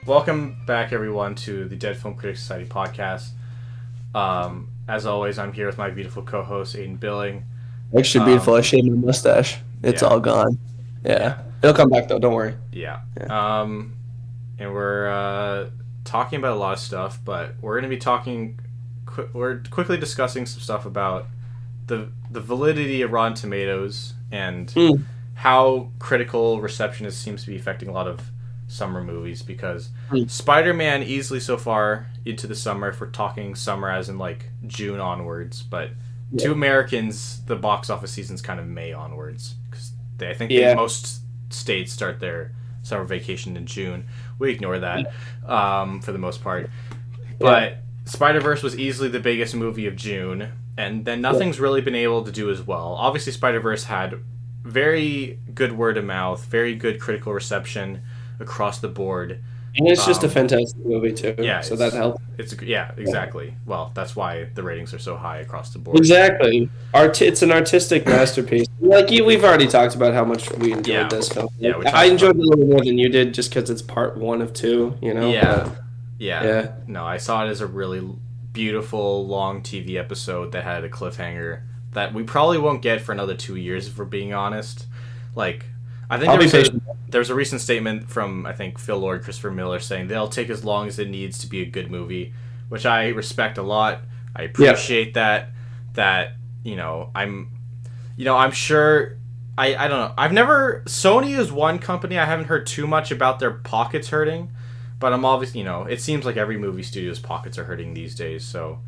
Welcome back, everyone, to the Dead Film Critics Society podcast. As always, I'm here with my beautiful co-host, Aiden Billing. Extra beautiful. I shaved my mustache. It's all gone. Yeah. It'll come back, though. Don't worry. Yeah. And we're talking about a lot of stuff, but we're going to be talking... we're quickly discussing some stuff about the validity of Rotten Tomatoes and how critical reception seems to be affecting a lot of summer movies, because Spider-Man easily so far into the summer, if we're talking summer as in like June onwards, but to Americans the box office season's kind of May onwards, because I think most states start their summer vacation in June. We ignore that for the most part, but Spider-Verse was easily the biggest movie of June, and then nothing's really been able to do as well. Obviously Spider-Verse had very good word of mouth, very good critical reception across the board, and it's just a fantastic movie too. Yeah, so that helps. Exactly. Well, that's why the ratings are so high across the board. Exactly. It's an artistic masterpiece. Like we've already talked about how much we enjoyed this film. Yeah, I enjoyed it a little more than you did, just because it's part 1 of 2. You know. Yeah. No, I saw it as a really beautiful long TV episode that had a cliffhanger that we probably won't get for another 2 years, if we're being honest. Like, I think there's a recent statement from, I think, Phil Lord, Christopher Miller, saying they'll take as long as it needs to be a good movie, which I respect a lot. I appreciate that. I'm sure. I don't know. Sony is one company I haven't heard too much about their pockets hurting, but I'm obviously, it seems like every movie studio's pockets are hurting these days. So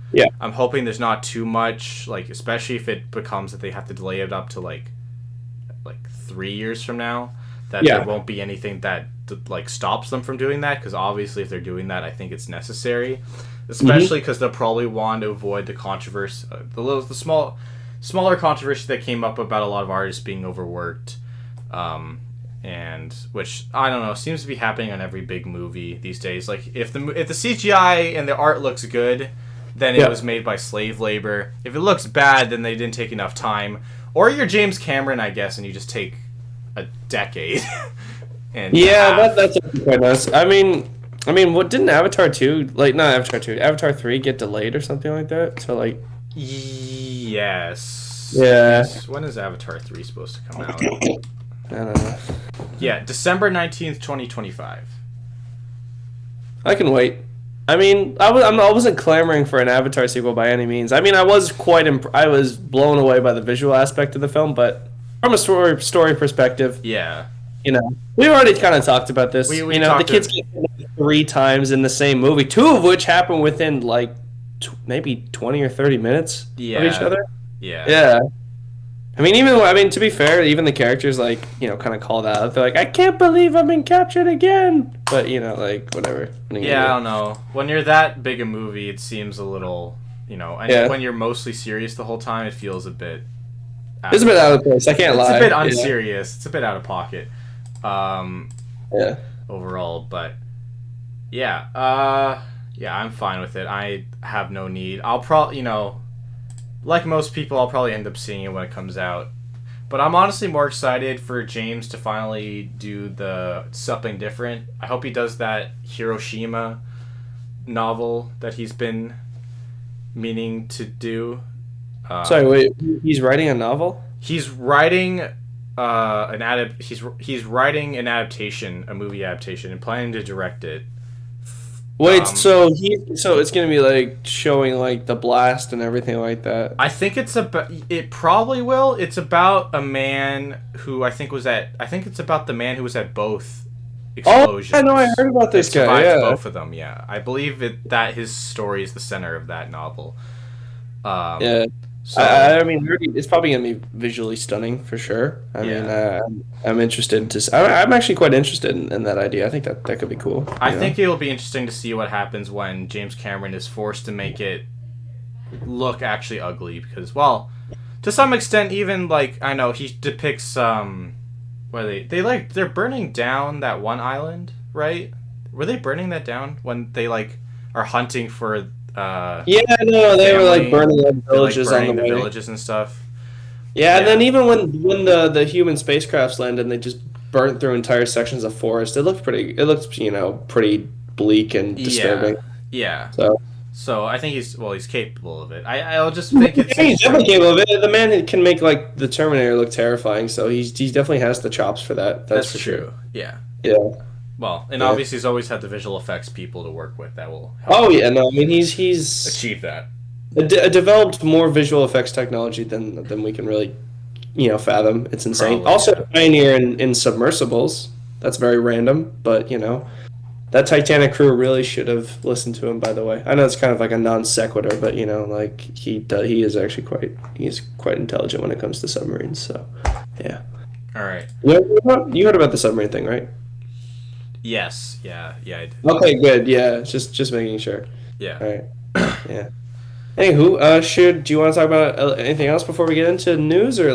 I'm hoping there's not too much, like, especially if it becomes that they have to delay it up to like 3 years from now, that there won't be anything that like stops them from doing that, because obviously if they're doing that, I think it's necessary, especially because they'll probably want to avoid the controversy, the smaller controversy that came up about a lot of artists being overworked, and which, I don't know, seems to be happening on every big movie these days. Like, if the CGI and the art looks good, then it was made by slave labor. If it looks bad, then they didn't take enough time. Or you're James Cameron, I guess, and you just take a decade. That's quite nice. I mean, what didn't Avatar 2, like, not Avatar 2, Avatar 3 get delayed or something like that? So, like... Yes. Yeah. When is Avatar 3 supposed to come out? I don't know. Yeah, December 19th, 2025. I can wait. I mean, I wasn't clamoring for an Avatar sequel by any means. I mean, I was I was blown away by the visual aspect of the film, but from a story perspective, we've already kind of talked about this. The kids get 3 times in the same movie, 2 of which happen within like maybe 20 or 30 minutes of each other. Yeah. I mean, to be fair, even the characters, like, kind of call that out. They're like, I can't believe I've been captured again. But, like, whatever. I don't know. When you're that big a movie, it seems a little, and when you're mostly serious the whole time, it feels a bit... It's a bit out of place. I can't lie. It's a bit unserious. It's a bit out of pocket. Overall, but... I'm fine with it. I have no need. I'll probably, like most people, I'll probably end up seeing it when it comes out. But I'm honestly more excited for James to finally do something different. I hope he does that Hiroshima novel that he's been meaning to do. Sorry, wait. He's writing a novel? He's writing he's writing an adaptation, a movie adaptation, and planning to direct it. Wait, so it's gonna be like showing like the blast and everything like that. I think it probably will. It's about a man who it's about the man who was at both explosions. Oh, I know, I heard about this guy. Yeah, both of them. Yeah, I believe that his story is the center of that novel. So, I mean, it's probably gonna be visually stunning for sure. I mean, I'm interested I'm actually quite interested in that idea. I think that could be cool. I think it'll be interesting to see what happens when James Cameron is forced to make it look actually ugly, because, well, to some extent, even, like, I know he depicts they're burning down that one island, right? Were they burning that down when they, like, are hunting for they were like burning the villages on the way. Villages and stuff. Yeah, and then even when the human spacecrafts landed and they just burnt through entire sections of forest, it looked pretty bleak and disturbing. Yeah. So So I think he's capable of it. I'll just think it's he's interesting. definitely capable of it. The man can make like the Terminator look terrifying, so he definitely has the chops for that. That's for true. sure. Yeah. Yeah. Well, and Yeah. obviously he's always had the visual effects people to work with that will help Oh him yeah, no, I mean he's achieve that. developed more visual effects technology than we can really fathom. It's insane. Probably, Also yeah. a pioneer in submersibles. That's very random, but that Titanic crew really should have listened to him. By the way, I know it's kind of like a non sequitur, but like he is actually he's quite intelligent when it comes to submarines. So yeah. All right. You heard about the submarine thing, right? Yes. Yeah. Yeah. I did. Okay, good. Yeah, just making sure. Yeah. All right. Yeah. Anywho, do you want to talk about anything else before we get into news or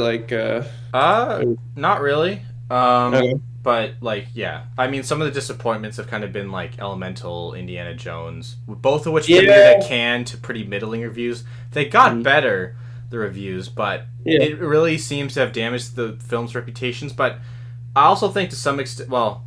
Not really. Okay. But like, yeah. I mean, some of the disappointments have kind of been like Elemental, Indiana Jones, both of which premiered at Cannes to pretty middling reviews. They got better, the reviews, but it really seems to have damaged the film's reputations. But I also think to some extent, well,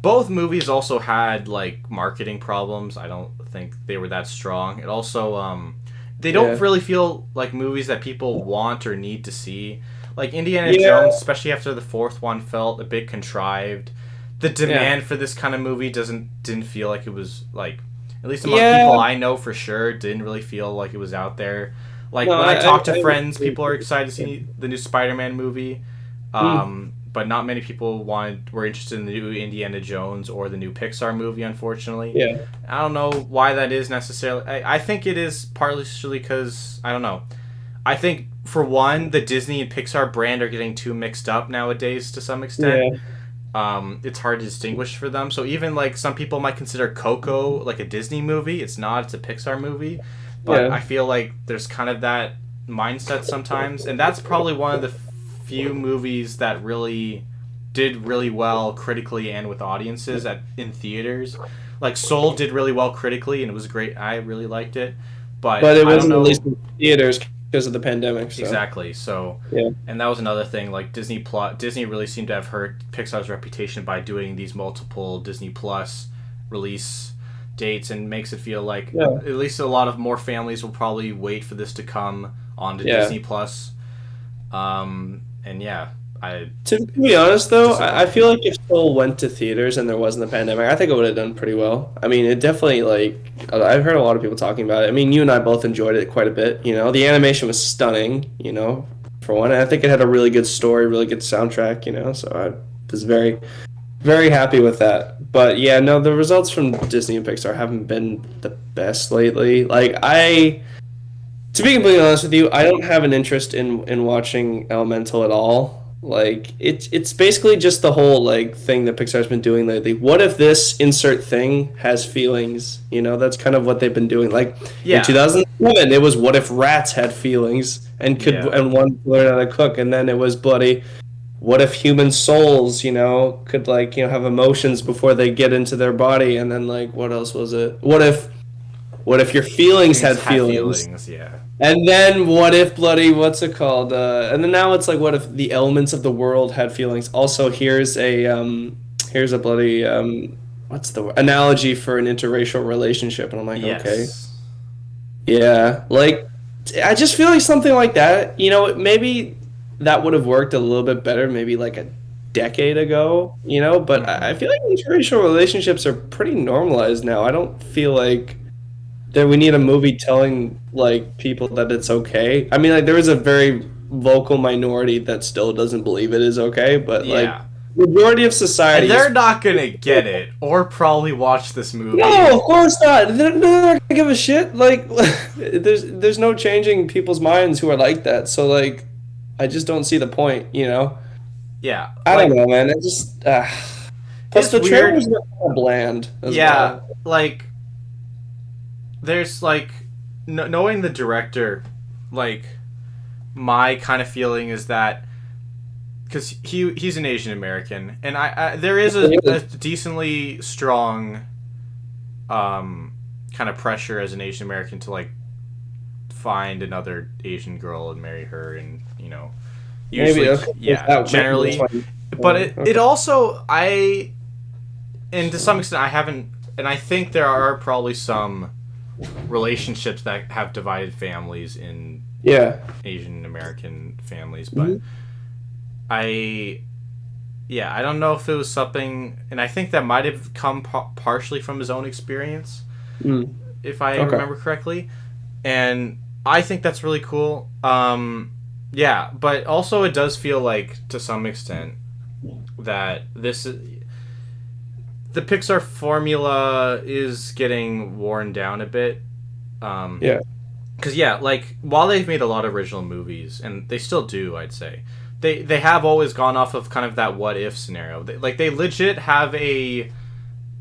both movies also had like marketing problems. I don't think they were that strong. It also they don't really feel like movies that people want or need to see. Like Indiana Jones, especially after the fourth one, felt a bit contrived. The demand for this kind of movie didn't feel like it was like, at least among people I know for sure, didn't really feel like it was out there. Like when I talk to friends, people are excited to see the new Spider-Man movie. But not many people were interested in the new Indiana Jones or the new Pixar movie, unfortunately. Yeah. I don't know why that is necessarily. I think it is partially because, I don't know. I think, for one, the Disney and Pixar brand are getting too mixed up nowadays to some extent. It's hard to distinguish for them. So even, like, some people might consider Coco, like, a Disney movie. It's not. It's a Pixar movie. But I feel like there's kind of that mindset sometimes. And that's probably one of the few movies that really did really well critically and with audiences in theaters. Like Soul did really well critically and it was great. I really liked it, but it wasn't released in theaters because of the pandemic. So. Exactly. So and that was another thing. Like Disney really seemed to have hurt Pixar's reputation by doing these multiple Disney Plus release dates, and makes it feel like at least a lot of more families will probably wait for this to come onto Disney Plus. And to be honest though, I feel like if Soul went to theaters and there wasn't a pandemic, I think it would have done pretty well. I mean, it definitely, like, I've heard a lot of people talking about it. I mean, you and I both enjoyed it quite a bit. The animation was stunning. For one, and I think it had a really good story, really good soundtrack. So I was very, very happy with that. But yeah, no, the results from Disney and Pixar haven't been the best lately. Like to be completely honest with you, I don't have an interest in watching Elemental at all. Like it's basically just the whole like thing that Pixar's been doing lately. What if this insert thing has feelings? That's kind of what they've been doing. Like in 2007, it was what if rats had feelings and could and wanted to learn how to cook, and then it was bloody. What if human souls, could have emotions before they get into their body, and then like what else was it? What if your feelings had feelings? Yeah. And then what if bloody what's it called? And then now it's like what if the elements of the world had feelings? Also, here's a bloody what's the analogy for an interracial relationship? And I'm like, okay, yeah, like I just feel like something like that. Maybe that would have worked a little bit better, maybe like a decade ago. But I feel like interracial relationships are pretty normalized now. I don't feel like that we need a movie telling like people that it's okay. I mean, like there is a very vocal minority that still doesn't believe it is okay, but like majority of society, and they're not gonna get it or probably watch this movie. No, of course not. They're not gonna give a shit. Like there's no changing people's minds who are like that. So like, I just don't see the point. Yeah, I don't know, man. It just plus the trailers were kind of bland. As well. Like. There's like knowing the director, like my kind of feeling is that because he's an Asian American, and I there is a decently strong kind of pressure as an Asian American to like find another Asian girl and marry her, and usually generally, but it also and to some extent I haven't and I think there are probably some relationships that have divided families in Yeah. Asian American families, but Mhm. I yeah, I don't know if it was something, and I think that might have come partially from his own experience, Mm. if I Okay. remember correctly, and I think that's really cool. Yeah, but also it does feel like to some extent that this is the Pixar formula is getting worn down a bit. Um, Yeah. because yeah, like while they've made a lot of original movies, and they still do, I'd say they have always gone off of kind of that what if scenario. They legit have a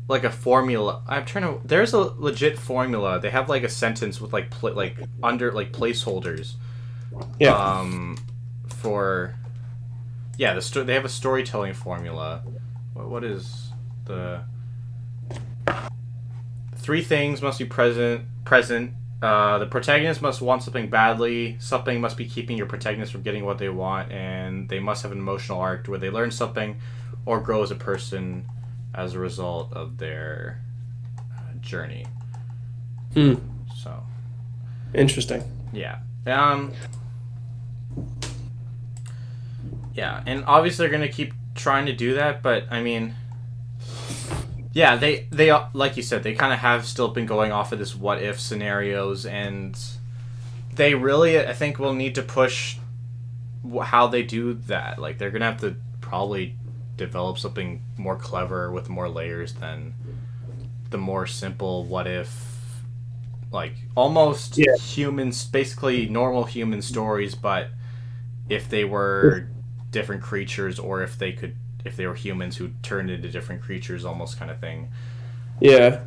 like a formula. I'm trying to. There's a legit formula. They have like a sentence with like like under like placeholders. Yeah. For yeah, they have a storytelling formula. What is the three things must be present? The protagonist must want something badly. Something must be keeping your protagonist from getting what they want, and they must have an emotional arc where they learn something or grow as a person as a result of their journey. Hmm. So, Interesting. yeah. Yeah, and obviously they're gonna keep trying to do that, but I mean, yeah, they like you said, they kind of have still been going off of this what if scenarios, and they really, I think, will need to push how they do that. Like they're gonna have to probably develop something more clever with more layers than the more simple what if, like almost Yeah. humans, basically normal human stories, but if they were different creatures, or if they were humans who turned into different creatures, almost kind of thing. Yeah.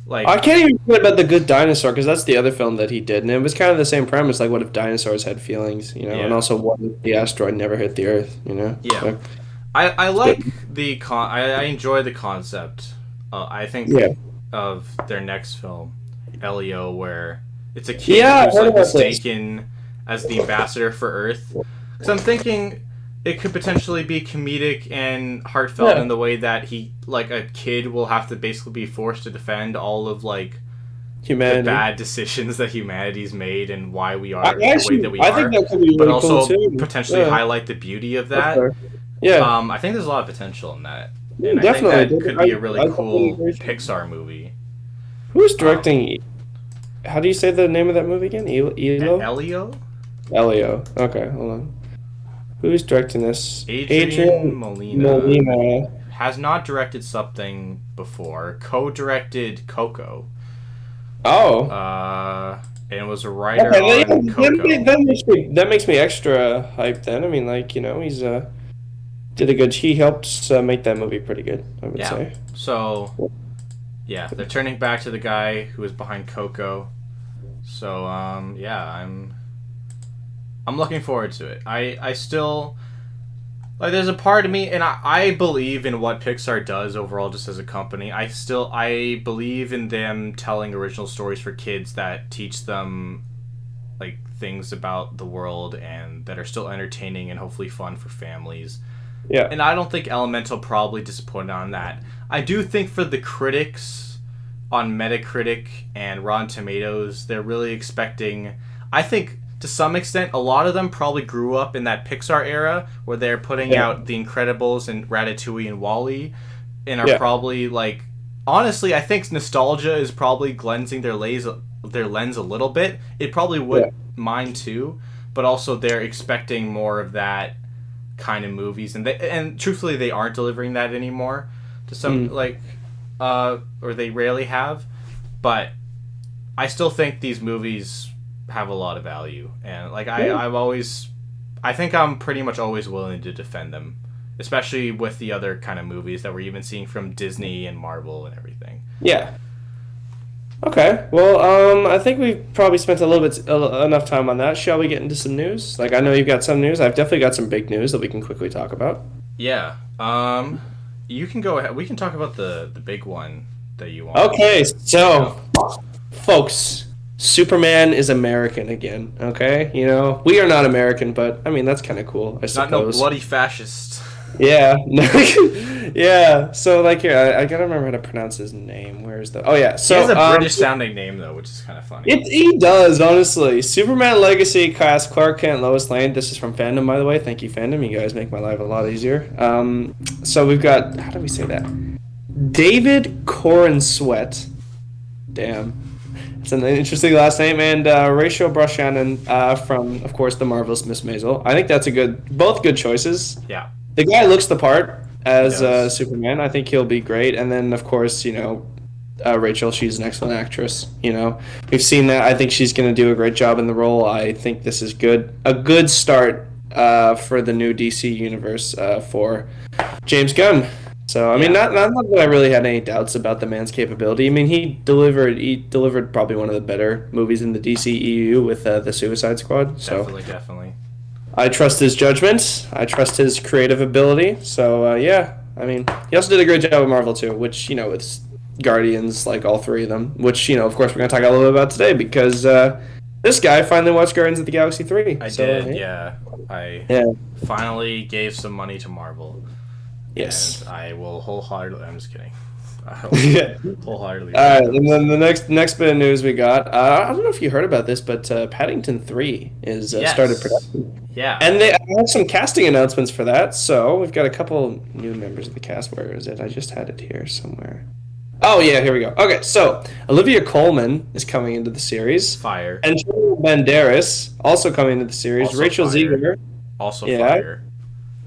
Like I can't even forget about The Good Dinosaur because that's the other film that he did, and it was kind of the same premise. Like, what if dinosaurs had feelings, and yeah, also what if the asteroid never hit the Earth. yeah. So I it's good. like I enjoy the concept. I think Yeah. of their next film, Elio, where it's a kid Yeah, I who's heard like about this. mistaken as the ambassador for Earth. So I'm thinking it could potentially be comedic and heartfelt in Yeah. the way that he, like a kid, will have to basically be forced to defend all of like the Humanity. bad decisions that humanity's made and why we are the way that we I think are, that could be but really cool also too. potentially Yeah. highlight the beauty of That's that. fair. Yeah. I think there's a lot of potential in that, and Yeah, I think definitely. that could I, be a really I definitely cool agree. Pixar movie. Who's Um, directing? How do you say the name of that movie again? Elo? Elio, Elio. Okay, hold on. Who's directing this? Adrian Adrian Molina, Molina. has not directed something before. Co-directed Coco, Oh. and was a writer Okay, on Coco. that makes me extra hyped then. I mean, like, he's did a good. He helped make that movie pretty good, I would Yeah. say. So yeah, they're turning back to the guy who was behind Coco. So yeah, I'm looking forward to it. I still like there's a part of me, and I believe in what Pixar does overall just as a company. I believe in them telling original stories for kids that teach them like things about the world and that are still entertaining and hopefully fun for families. Yeah. And I don't think Elemental probably disappointed on that. I do think for the critics on Metacritic and Rotten Tomatoes, they're really expecting. I think to some extent, a lot of them probably grew up in that Pixar era where they're putting Yeah. out The Incredibles and Ratatouille and Wall-E, and are Yeah. probably like. Honestly, I think nostalgia is probably cleansing their lens a little bit. It probably Yeah. would mine too, but also they're expecting more of that kind of movies, and truthfully they aren't delivering that anymore to some Mm. or they rarely have, but I still think these movies have a lot of value, and like Yeah. I think I'm pretty much always willing to defend them, especially with the other kind of movies that we're even seeing from Disney and Marvel and everything. Yeah. Okay. Well, I think we've probably spent a little bit enough time on that. Shall we get into some news? Like, I know you've got some news. I've definitely got some big news that we can quickly talk about. Yeah. You can go ahead. We can talk about the big one that you want. Okay, so folks, Superman is American again. Okay, we are not American, but I mean that's kind of cool, I Not no suppose. bloody fascist. Yeah. Yeah. So like here, I gotta remember how to pronounce his name. Where's the? Oh yeah. He has So a British sounding name though, which is kind of funny. he does honestly. Superman Legacy cast Clark Kent, Lois Lane. This is from Fandom, by the way. Thank you, Fandom. You guys make my life a lot easier. So we've got how do we say that? David Corin Sweat. Damn. It's an interesting last name, and Rachel Brosnahan from, of course, the marvelous Miss Maisel. I think that's both good choices. Yeah, The guy looks the part he as does. Superman. I think he'll be great. And then, of course, Rachel, she's an excellent actress. We've seen that. I think she's going to do a great job in the role. I think this is a good start for the new DC universe for James Gunn. So I mean, Yeah, not that I really had any doubts about the man's capability. I mean, he delivered probably one of the better movies in the DCEU with the Suicide Squad. So definitely, definitely. I trust his judgment. I trust his creative ability. So yeah, I mean, he also did a great job with Marvel too, which with Guardians, like all three of them. Which of course, we're gonna talk a little bit about today because this guy finally watched Guardians of the Galaxy 3. I So did, yeah. I yeah, finally gave some money to Marvel, yes. and I will wholeheartedly. I'm just kidding. I Yeah. will wholeheartedly All right, recommend and this. then the next bit of news we got. I don't know if you heard about this, but Paddington 3 is started Yes. production, Yeah. and they have some casting announcements for that. So we've got a couple new members of the cast. Where is it? I just had it here somewhere. Oh yeah, here we go. Okay, so Olivia Colman is coming into the series, Fire. Antonio Banderas also coming into the series. Also Rachel fire. Ziegler, Also yeah, fire.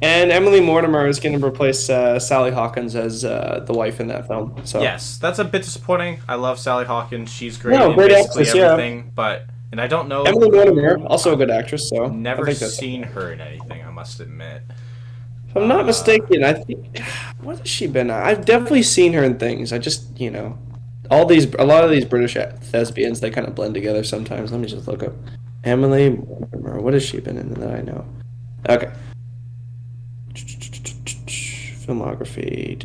and Emily Mortimer is going to replace Sally Hawkins as the wife in that film. So Yes, that's a bit disappointing. I love Sally Hawkins. She's great no, in great basically actress, yeah. everything, and I don't know Emily Mortimer, who. also a I've good actress, so I never think that's. seen her in anything, I must admit. If I'm not mistaken, I think what has she been? I've definitely seen her in things. I just a lot of these British thespians they kind of blend together sometimes. Let me just look up Emily Mortimer. What has she been in that I know? Okay. Filmography.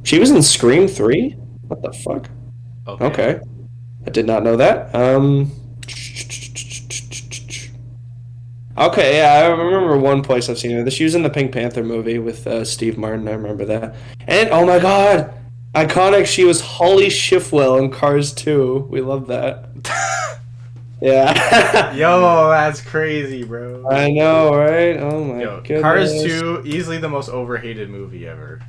She was in Scream 3? What the fuck? Okay. I did not know that. Okay, yeah, I remember one place I've seen her. She was in the Pink Panther movie with Steve Martin. I remember that. And oh my god, iconic! She was Holly Shifwell in Cars 2. We love that. Yeah. Yo, that's crazy, bro. I know, right? Oh my Yo, goodness. Cars 2, easily the most overhated movie ever.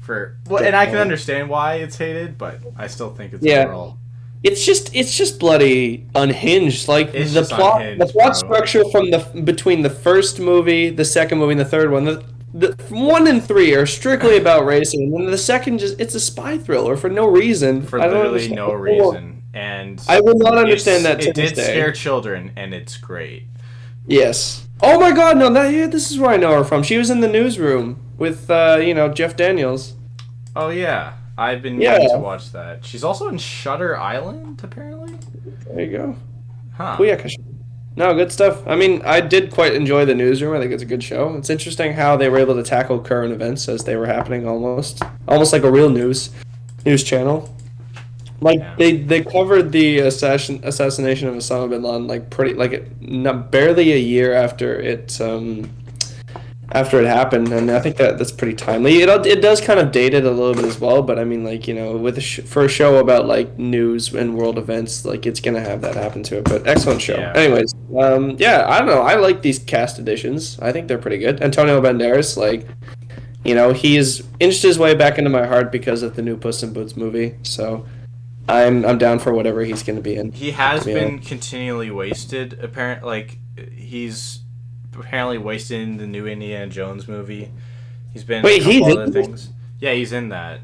And I can understand why it's hated, but I still think it's Yeah. overall. It's just bloody unhinged. Like It's the just plot, unhinged, the plot bro. structure from between the first movie, the second movie, and the third one. The 1 and 3 are strictly about racing, and then the second it's a spy thriller for no reason. For I don't literally understand. no reason. And I will not understand that to it this did day. scare children, and it's great. Yes. Oh my God! No, this is where I know her from. She was in the newsroom with Jeff Daniels. Oh yeah, I've been Yeah. meaning to watch that. She's also in Shutter Island, apparently. There you go. Huh. Booyakasha. No, good stuff. I mean, I did quite enjoy the newsroom. I think it's a good show. It's interesting how they were able to tackle current events as they were happening, almost like a real news channel. Like Yeah. they covered the assassination of Osama bin Laden not barely a year after it happened, and I think that's pretty timely. It does kind of date it a little bit as well, but I mean, like with for a show about like news and world events, like it's gonna have that happen to it. But excellent show. Yeah. Anyways, yeah, I don't know. I like these cast additions. I think they're pretty good. Antonio Banderas, he's inched his way back into my heart because of the new Puss in Boots movie. So I'm down for whatever he's gonna be in. He has to be been honest. continually wasted. He's apparently wasted in the new Indiana Jones movie. He's been Wait, in a he's couple in other this? things. Yeah, he's in that.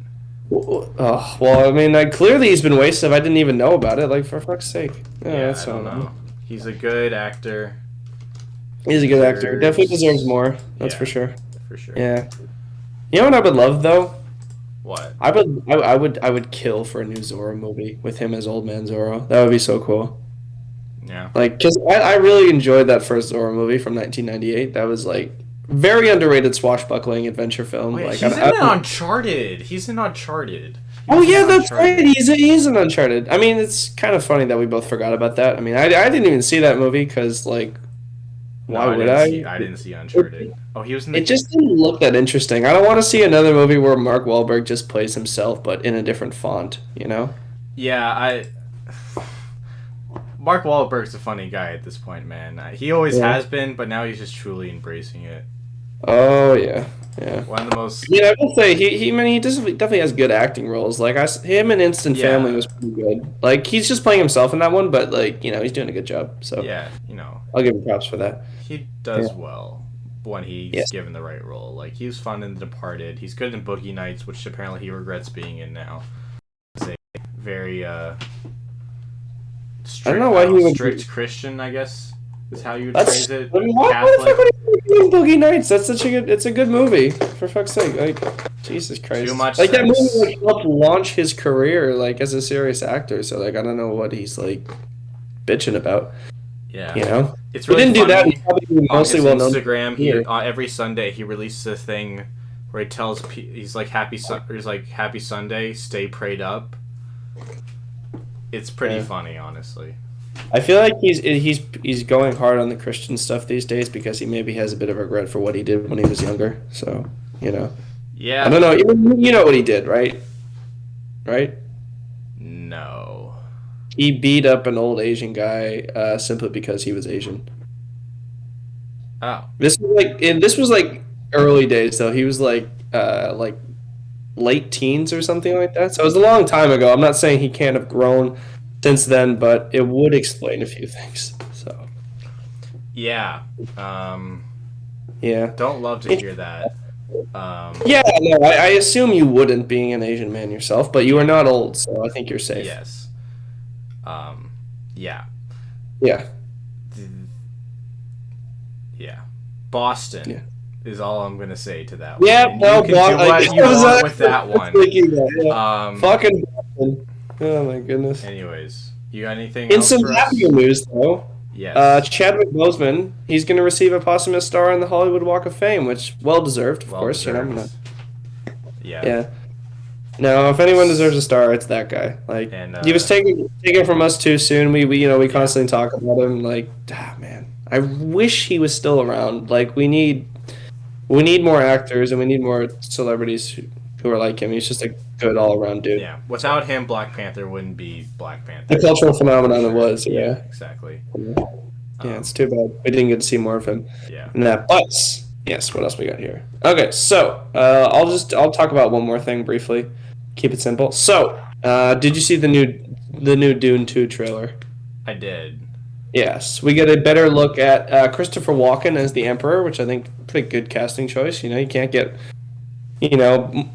Oh, well, I mean, clearly he's been wasted. I didn't even know about it. Like, for fuck's sake. Yeah, that's I don't know. He's a good actor, He's a good actor. Definitely deserves more. That's Yeah. for sure. for sure. Yeah. You know what I would love though? What? I would kill for a new Zorro movie with him as Old Man Zorro. That would be so cool. Yeah. Like, cause I really enjoyed that first Zorro movie from 1998. That was like very underrated swashbuckling adventure film. Wait, Like, he's in Uncharted. He's in Uncharted. Oh He's yeah, in that's right. Uncharted. He's an Uncharted. I mean, it's kind of funny that we both forgot about that. I mean, I didn't even see that movie because like No, Why would I? I didn't see Uncharted. Oh, he was in It the. just didn't look that interesting. I don't want to see another movie where Mark Wahlberg just plays himself, but in a different font, you know? Yeah, I. Mark Wahlberg's a funny guy at this point, man. He always Yeah. has been, but now he's just truly embracing it. Oh yeah, yeah. One of the most. Yeah, I will say he definitely has good acting roles. Like him in Instant Family Yeah, was pretty good. Like he's just playing himself in that one, but like he's doing a good job. So yeah, I'll give him props for that. he Yeah. does well when he's Yes. given the right role. Like he was fun in The Departed. He's good in Boogie Nights, which apparently he regrets being in now. It's a very I don't know why he would. strict Christian, I guess, is how you would That's phrase it. I mean, why the fuck Catholic. would he be doing Boogie Nights? That's such a good. It's a good movie. For fuck's sake, like Jesus Christ. Too much Like that movie sex. like helped launch his career like as a serious actor. So like I don't know what he's like bitching about. Yeah. You know, It's he really didn't do that. He's funny. probably On mostly his well known. Instagram, here. every Sunday he releases a thing where he tells he's like happy Sunday, stay prayed up. It's pretty Yeah. funny, honestly. I feel like he's going hard on the Christian stuff these days because he maybe has a bit of regret for what he did when he was younger. So I Yeah. don't know. You know what he did, right? Right? No. He beat up an old Asian guy simply because he was Asian. Oh. This was like early days though. He was like late teens or something like that. So it was a long time ago. I'm not saying he can't have grown since then, but it would explain a few things. So Yeah. yeah. Don't love to hear that. Yeah, no, I assume you wouldn't being an Asian man yourself, but you are not old, so I think you're safe. Yes. Yeah. Yeah. Yeah. Boston Yeah. is all I'm gonna say to that one. Yeah, And no, you can do what you want with that one. Um, Fucking Boston. Oh my goodness. anyways, you got anything In else some for us? happier news, though, Yes. Chadwick Boseman, he's going to receive a posthumous star on the Hollywood Walk of Fame, which well deserved, of Well course. deserved. Yeah. Yeah. Now, if anyone deserves a star, it's that guy. Like And, he was taken from us too soon. We constantly talk about him. Like, man, I wish he was still around. Like, we need more actors and we need more celebrities who are like him. He's just a good all around dude. Yeah. Without him, Black Panther wouldn't be Black The Panther. cultural phenomenon it was. Yeah. Exactly. Yeah, it's too bad we didn't get to see more of him. Yeah. in that. But yes, what else we got here? Okay, so I'll talk about one more thing briefly. Keep it simple. So, did you see the new Dune 2 trailer? I did. Yes, we get a better look at Christopher Walken as the Emperor, which I think pretty good casting choice. You can't get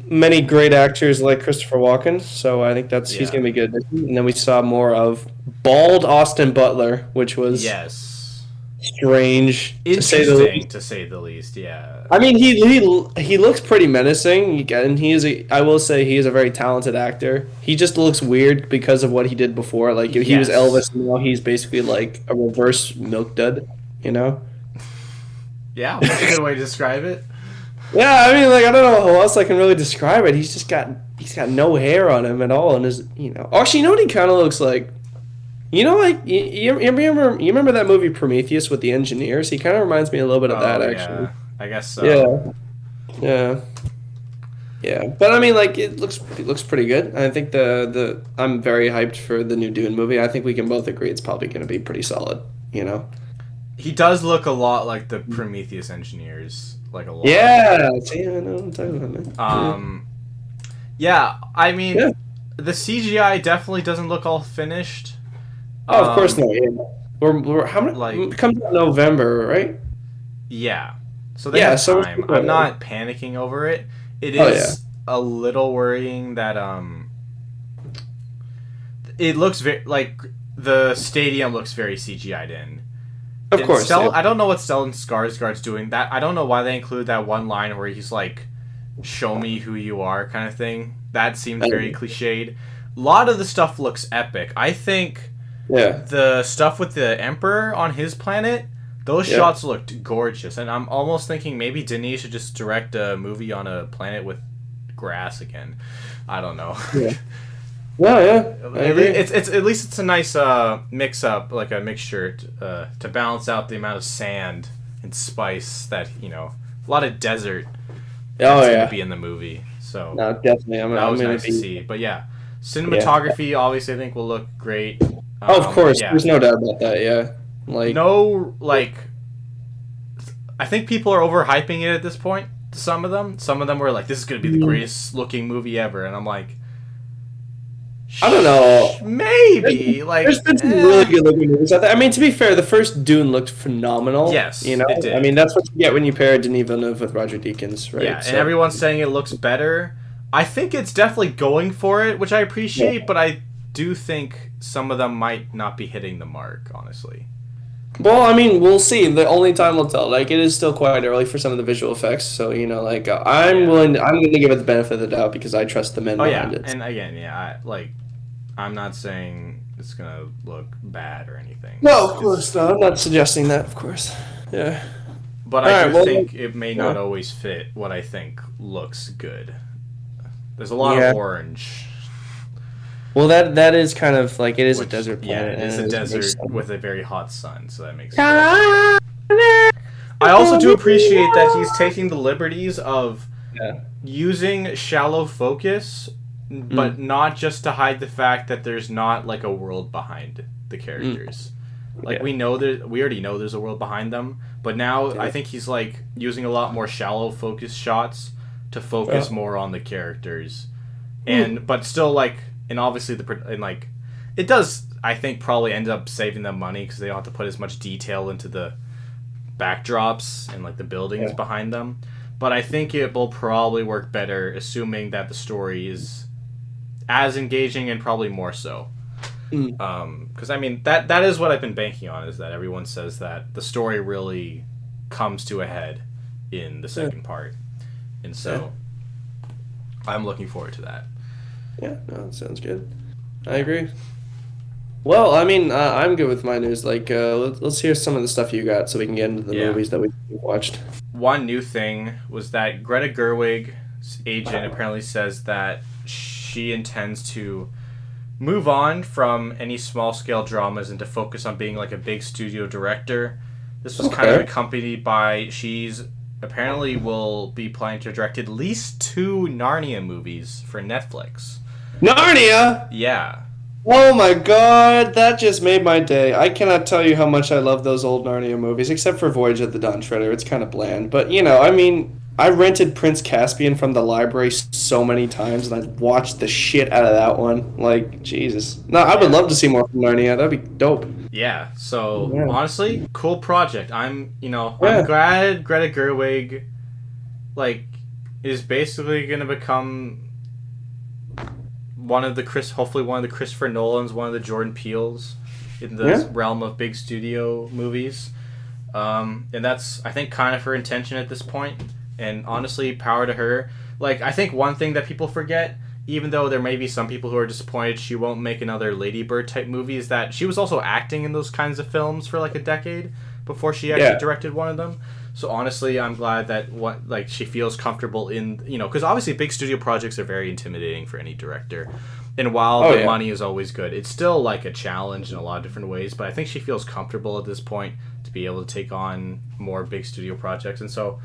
many great actors like Christopher Walken, so I think he's Yeah. gonna be good. And then we saw more of bald Austin Butler, which was Yes. strange to say the Interesting, least. to say the least. Yeah. I mean, he looks pretty menacing, and I will say he is a very talented actor. He just looks weird because of what he did before. Like he was Yes. Elvis, and now he's basically like a reverse Milk Dud. Yeah. That's a good way to describe it. Yeah, I mean, like I don't know how else I can really describe it. He's got no hair on him at all, and Actually, you know what he kind of looks like? Like you remember that movie Prometheus with the engineers? He kind of reminds me a little bit of that, actually. Yeah. I guess so. Yeah. But I mean, like it looks pretty good. I think I'm very hyped for the new Dune movie. I think we can both agree it's probably going to be pretty solid. He does look a lot like the Prometheus engineers, like a lot. Yeah. See, I know what I'm talking about, man. Yeah. I mean, Yeah. the CGI definitely doesn't look all finished. Oh, of course not. Yeah. We're how many? Like- It comes out November, right? Yeah. So they Yeah, have so- time. I'm not panicking over it. It Oh, is a little worrying that it looks very like the stadium looks very CGI'd in. Of And course. Yeah. I don't know what Stellan Skarsgård's doing. That I don't know why they include that one line where he's like, "Show me who you are," kind of thing. That seems very cliched. A lot of the stuff looks epic. I think Yeah. the stuff with the Emperor on his planet, those Yeah. shots looked gorgeous. And I'm almost thinking maybe Denis should just direct a movie on a planet with grass again. I don't know. Yeah. No, yeah. I agree. It's at least it's a nice mix up, like a mixture to balance out the amount of sand and spice that a lot of desert Oh that's going yeah. to be in the movie. So No, definitely. that I'm was gonna nice to be. see. But yeah, Yeah. cinematography obviously I think will look great. Oh, of course. Yeah, There's no doubt about that. Yeah. Like. no, like I think people are overhyping it at this point. Some of them were like, "This is going to be the greatest looking movie ever," and I'm like, I don't know. maybe like, There's been some really good looking movies out there. I mean, to be fair, the first Dune looked phenomenal. You yes, know, it I did. mean, that's what you get when you pair Denis Villeneuve with Roger Deakins, Yeah, right? and So, everyone's saying it looks better. I think it's definitely going for it, which I yeah. appreciate, but I do think some of them might not be hitting the mark, honestly. Well, I mean, we'll see. The only time will tell. Like, it is still quite early for some of the visual effects, so like, Yeah. I'm going to give it the benefit of the doubt because I trust the men Oh behind yeah, it. and again, yeah, I'm not saying it's gonna look bad or anything. No, of course not. I'm not suggesting that, of course. Yeah. But All I right. do Well, think it may not yeah. always fit what I think looks good. There's a lot of Yeah. orange, Well, that is kind of like it is a which desert yeah, planet, it is and a it is makes desert sense. with a very hot sun, so that makes sense. I also do appreciate that he's taking the liberties of Yeah. using shallow focus, but Mm. not just to hide the fact that there's not like a world behind the Mm. characters. Like Yeah. we already know there's a world behind them, but now I Yeah. think he's like using a lot more shallow focus shots to focus Oh. more on the characters, Mm. and but still like and obviously and like it does I think probably end up saving them money because they don't have to put as much detail into the backdrops and like the buildings Yeah. behind them. But I think it will probably work better, assuming that the story is as engaging and probably more so. Mm. Because I mean that is what I've been banking on is that everyone says that the story really comes to a head in the second part, and so I'm looking forward to that. Yeah. No, that sounds good. I agree. Well, I mean, I'm good with my news. Like, let's hear some of the stuff you got, so we can get into the Yeah. movies that we've watched. One new thing was that Greta Gerwig's agent apparently says that she intends to move on from any small scale dramas and to focus on being like a big studio director. This was kind of Okay. accompanied by she's apparently will be planning to direct at least 2 Narnia movies for Netflix. Narnia. Yeah. Oh my god, that just made my day. I cannot tell you how much I love those old Narnia movies, except for Voyage of the Dawn Treader. It's kind of bland. But, I mean, I rented Prince Caspian from the library so many times, and I watched the shit out of that one. Like, Jesus. No, I would Yeah. love to see more from Narnia. That'd be dope. Yeah. So Yeah. honestly, cool project. I'm I'm Yeah. glad Greta Gerwig like is basically gonna become hopefully one of the Christopher Nolans, one of the Jordan Peele's in the Yeah. realm of big studio movies. And that's I think kind of her intention at this point. And honestly, power to her. Like I think one thing that people forget, even though there may be some people who are disappointed she won't make another Lady Bird type movie, is that she was also acting in those kinds of films for like a decade before she actually Yeah. directed one of them. So honestly, I'm glad that she feels comfortable in because obviously big studio projects are very intimidating for any director, and while Oh, the yeah. money is always good, it's still like a challenge in a lot of different ways. But I think she feels comfortable at this point to be able to take on more big studio projects, and so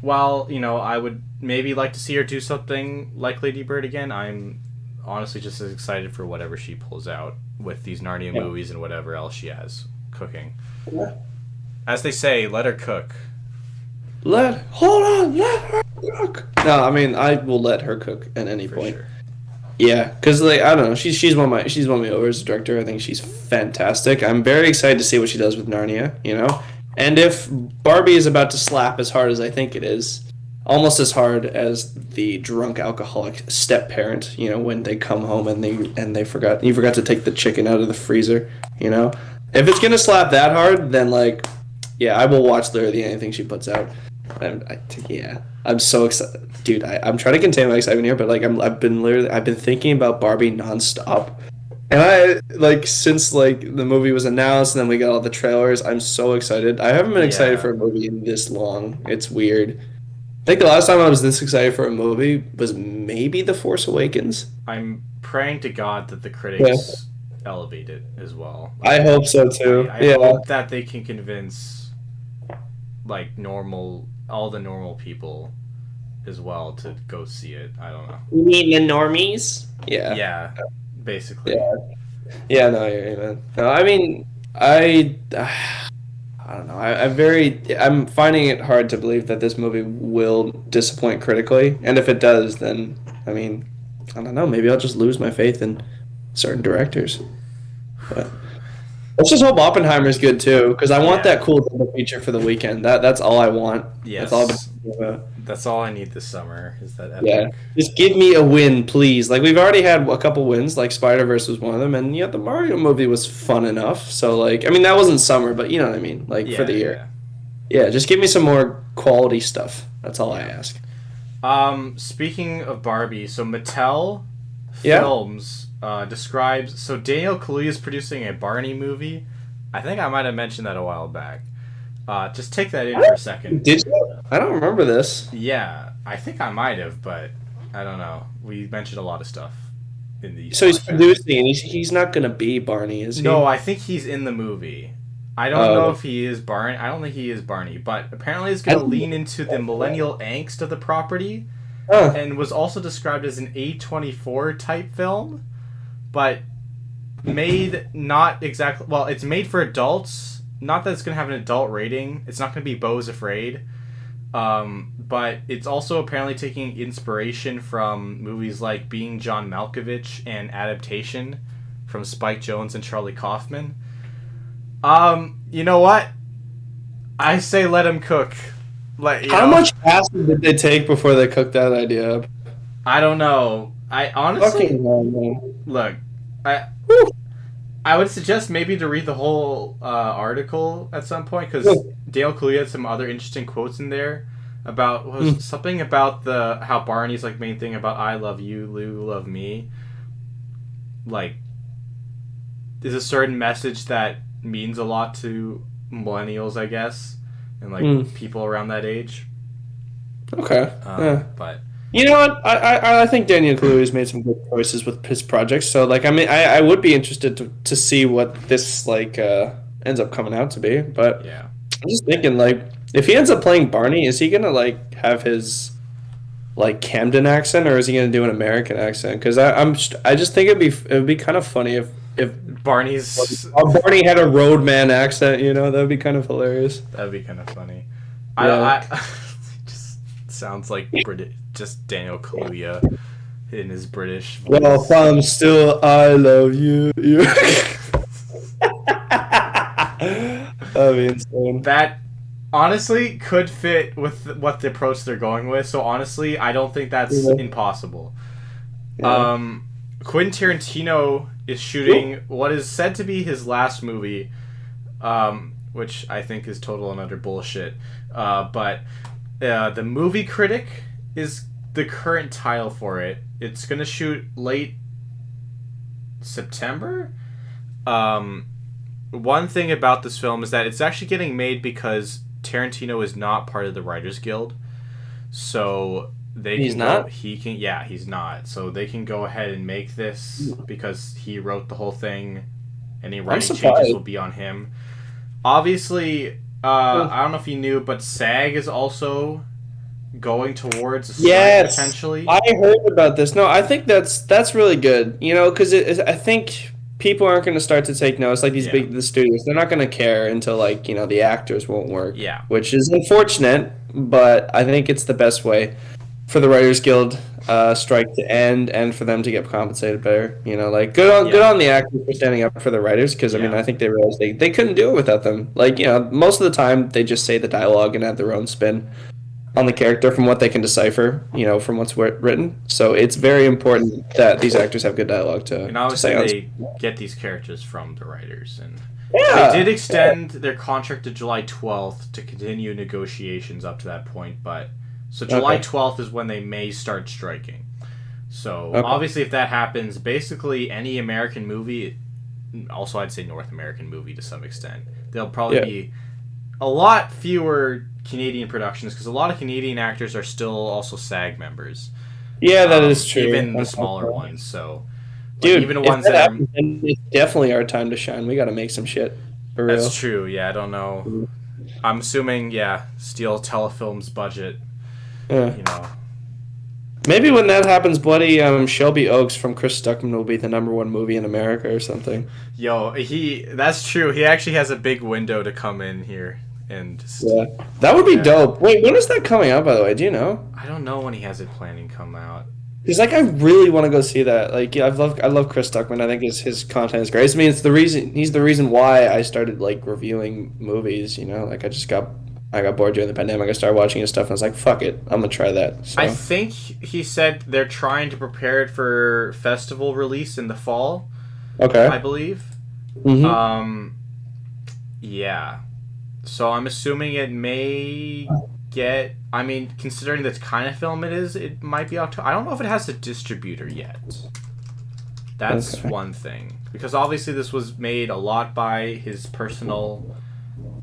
while I would maybe like to see her do something like Lady Bird again, I'm honestly just as excited for whatever she pulls out with these Narnia Yeah. movies and whatever else she has cooking. Yeah. As they say, let her cook. Hold on, let her cook. No, I mean, I will let her cook at any For point. sure. Yeah, because like I don't know, she's won me over as a director. I think she's fantastic. I'm very excited to see what she does with Narnia. And if Barbie is about to slap as hard as I think it is, almost as hard as the drunk alcoholic step parent. When they come home and they forgot to take the chicken out of the freezer. If it's gonna slap that hard, then like, yeah, I will watch literally anything she puts out. Yeah, I'm so excited, dude. I'm trying to contain my excitement here, but like I've been thinking about Barbie nonstop, and I like since like the movie was announced and then we got all the trailers. I'm so excited. I haven't been excited Yeah. for a movie in this long. It's weird. I think the last time I was this excited for a movie was maybe The Force Awakens. I'm praying to God that the Yeah, critics elevate it as well. I hope so too. I Yeah, hope that they can convince like normal, all the normal people as well to go see it. I don't know. You mean the normies? Yeah. Yeah, basically. Yeah. Yeah, no, you're right, man. No, I mean, I don't know. I'm finding it hard to believe that this movie will disappoint critically, and if it does, then I mean, I don't know. Maybe I'll just lose my faith in certain directors. But let's just hope Oppenheimer's good too, because I want Yeah. that cool double feature for the weekend. That's all I want. That's all I've been Yes. thinking about. That's all I need this summer is that Yeah, epic. just give me a win, please. Like we've already had a couple wins, like Spider Verse was one of them, and the Mario movie was fun enough. So like, I mean, that wasn't summer, but you know what I mean, like for Yeah, the year. yeah. Yeah, just give me some more quality stuff. That's all I Yeah. ask. Speaking of Barbie, so Mattel Yeah. Films describes. So Daniel Kaluuya is producing a Barney movie. I think I might have mentioned that a while back. Just take that in for a second. Did you? I don't remember this. Yeah, I think I might have, but I don't know. We mentioned a lot of stuff in the. So he's podcast. producing, and he's not gonna be Barney, is he? No, I think he's in the movie. I don't Oh. know if he is Barney. I don't think he is Barney, but apparently it's going to lean into the millennial angst of the property, Huh. and was also described as an A24 type film, but made not exactly. Well, it's made for adults. Not that it's going to have an adult rating. It's not going to be Beau's Afraid. But it's also apparently taking inspiration from movies like Being John Malkovich and Adaptation from Spike Jonze and Charlie Kaufman. You know what? I say let him cook. How much acid did they take before they cooked that idea up? I don't know. I honestly Fucking hell, man. look. Whew. I would suggest maybe to read the whole article at some point because Dale Kaluuya had some other interesting quotes in there about something about the how Barney's like main thing about I love you, Lou love me. Like, there's a certain message that means a lot to millennials, I guess, and like people around that age. Okay. Yeah. But You know what? I think Daniel Kaluuya's made some good choices with his projects. So like, I mean, I would be interested to see what this like ends up coming out to be. But yeah, I'm just thinking like, if he ends up playing Barney, is he gonna like have his like Camden accent, or is he gonna do an American accent? Because I just think it'd be kind of funny if Barney's Barney had a roadman accent. You know, that'd be kind of hilarious. that'd be kind of funny. Yeah. I just sounds like British, just Daniel Kaluuya in his British voice. Well, from still, I love you. That'd be insane. That honestly could fit with what the approach they're going with. So honestly, I don't think that's impossible. Yeah. Quentin Tarantino is shooting what is said to be his last movie, which I think is total and utter bullshit. But the Movie Critic is the current title for it. It's gonna shoot late September. One thing about this film is that it's actually getting made because Tarantino is not part of the Writers Guild, so he's not. He's not. So they can go ahead and make this because he wrote the whole thing. Any writing changes will be on him. Obviously, I don't know if you knew, but SAG is also going towards a strike potentially. I heard about this. No, I think that's really good. You know, because I think people aren't going to start to take notice. Like the studios, they're not going to care until like the actors won't work. Yeah, which is unfortunate, but I think it's the best way for the Writers Guild strike to end and for them to get compensated better. You know, like good on the actors for standing up for the writers because I mean I think they realized they couldn't do it without them. Like most of the time they just say the dialogue and add their own spin on the character from what they can decipher, from what's written. So it's very important that these actors have good dialogue to. And obviously they get these characters from the writers, and they did extend their contract to July 12th to continue negotiations up to that point. But so July 12th is when they may start striking. So obviously, if that happens, basically any American movie, also I'd say North American movie to some extent, there'll probably be a lot fewer Canadian productions because a lot of Canadian actors are still also SAG members. Yeah, that is true. Even the smaller ones. So, dude, even the ones that are, it's definitely our time to shine. We got to make some shit. For real. That's true. Yeah, I don't know. I'm assuming, yeah, steal Telefilm's budget. Yeah. You know, Maybe when that happens, bloody Shelby Oaks from Chris Stuckman will be the #1 movie in America or something. yo, that's true. He actually has a big window to come in here and just. Yeah, that would be Yeah. dope. Wait, when is that coming out? By the way, do you know? I don't know when he has it planning to come out. Because like I really want to go see that. Like yeah, I love Chris Stuckman. I think his content is great. I mean, it's the reason he's the reason why I started like reviewing movies. You know, like I got bored during the pandemic. I started watching his stuff and I was like, fuck it, I'm gonna try that. So I think he said they're trying to prepare it for festival release in the fall. okay. I believe. Mm-hmm. Yeah. So I'm assuming it may get. I mean, considering the kind of film it is, it might be October. I don't know if it has a distributor yet. That's Okay. one thing, because obviously this was made a lot by his personal,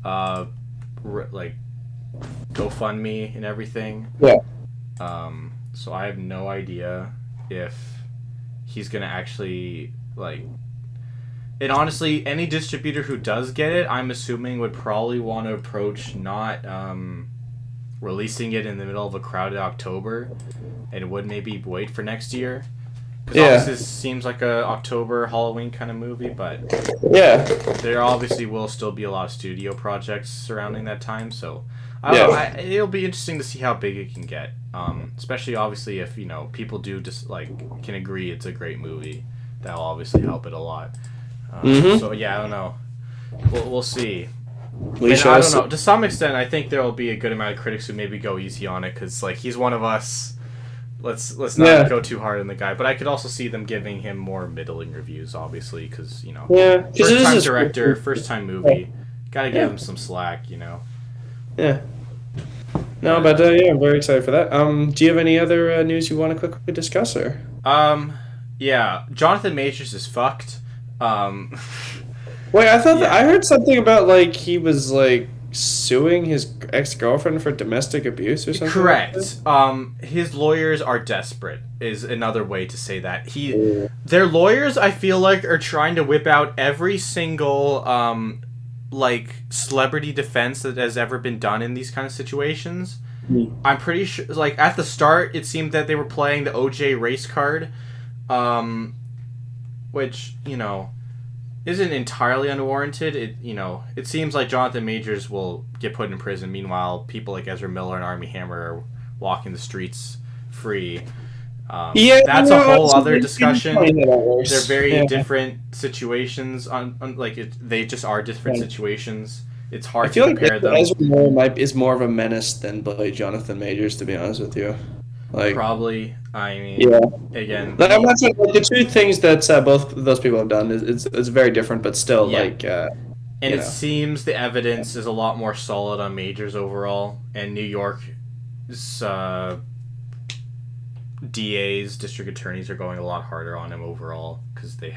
like, GoFundMe and everything. Yeah. So I have no idea if he's gonna actually like. And honestly, any distributor who does get it, I'm assuming would probably want to approach not releasing it in the middle of a crowded October, and would maybe wait for next year. Because obviously this seems like a October Halloween kind of movie, but Yeah. there obviously will still be a lot of studio projects surrounding that time. So I don't know, it'll be interesting to see how big it can get. Especially obviously if people do just like can agree it's a great movie, that'll obviously help it a lot. So yeah, I don't know. We'll see. We And shall I don't see. know. To some extent, I think there will be a good amount of critics who maybe go easy on it because like he's one of us. Let's not go too hard on the guy. But I could also see them giving him more middling reviews, obviously, because Yeah. 'Cause it first is time his- director, first time movie, gotta give him some slack, Yeah. No, but yeah, I'm very excited for that. Do you have any other news you want to quickly discuss, or? Yeah, Jonathan Majors is fucked. Wait, I thought Yeah. I heard something about like he was like suing his ex-girlfriend for domestic abuse or something. Correct. His lawyers are desperate. Is another way to say that. Their lawyers, I feel like, are trying to whip out every single like celebrity defense that has ever been done in these kind of situations. I'm pretty sure, like at the start, it seemed that they were playing the OJ race card, which isn't entirely unwarranted. It seems like Jonathan Majors will get put in prison. Meanwhile, people like Ezra Miller and Armie Hammer are walking the streets free. That's a whole other discussion. They're very different situations. They just are different situations. It's hard I feel to like compare them. Ezra Miller is more of a menace than Billy Jonathan Majors, to be honest with you. Like, Probably. I mean, yeah. again, Like, I'm not saying like, the two things that both of those people have done is very different, but still, Yeah. like, and you it know. seems the evidence is a lot more solid on Majors overall, and New York's DAs, district attorneys, are going a lot harder on him overall because they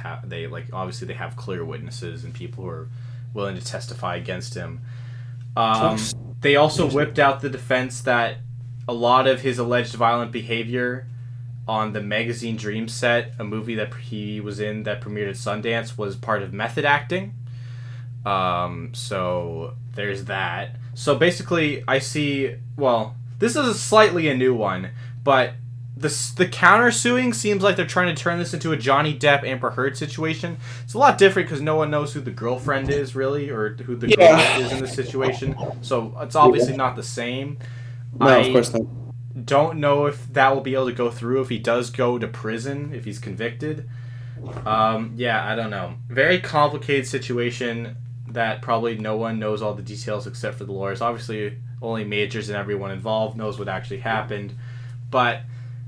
obviously they have clear witnesses and people who are willing to testify against him. They also whipped out the defense that a lot of his alleged violent behavior on the magazine Dream set, a movie that he was in that premiered at Sundance, was part of method acting. So there's that. So basically, I see. Well, this is slightly a new one, but the countersuing seems like they're trying to turn this into a Johnny Depp Amber Heard situation. It's a lot different because no one knows who the girlfriend is really, or who the girl is in this situation. So it's obviously not the same. No, of course not. Don't know if that will be able to go through if he does go to prison, if he's convicted. Yeah, I don't know. Very complicated situation that probably no one knows all the details except for the lawyers. Obviously, only Majors and everyone involved knows what actually happened. But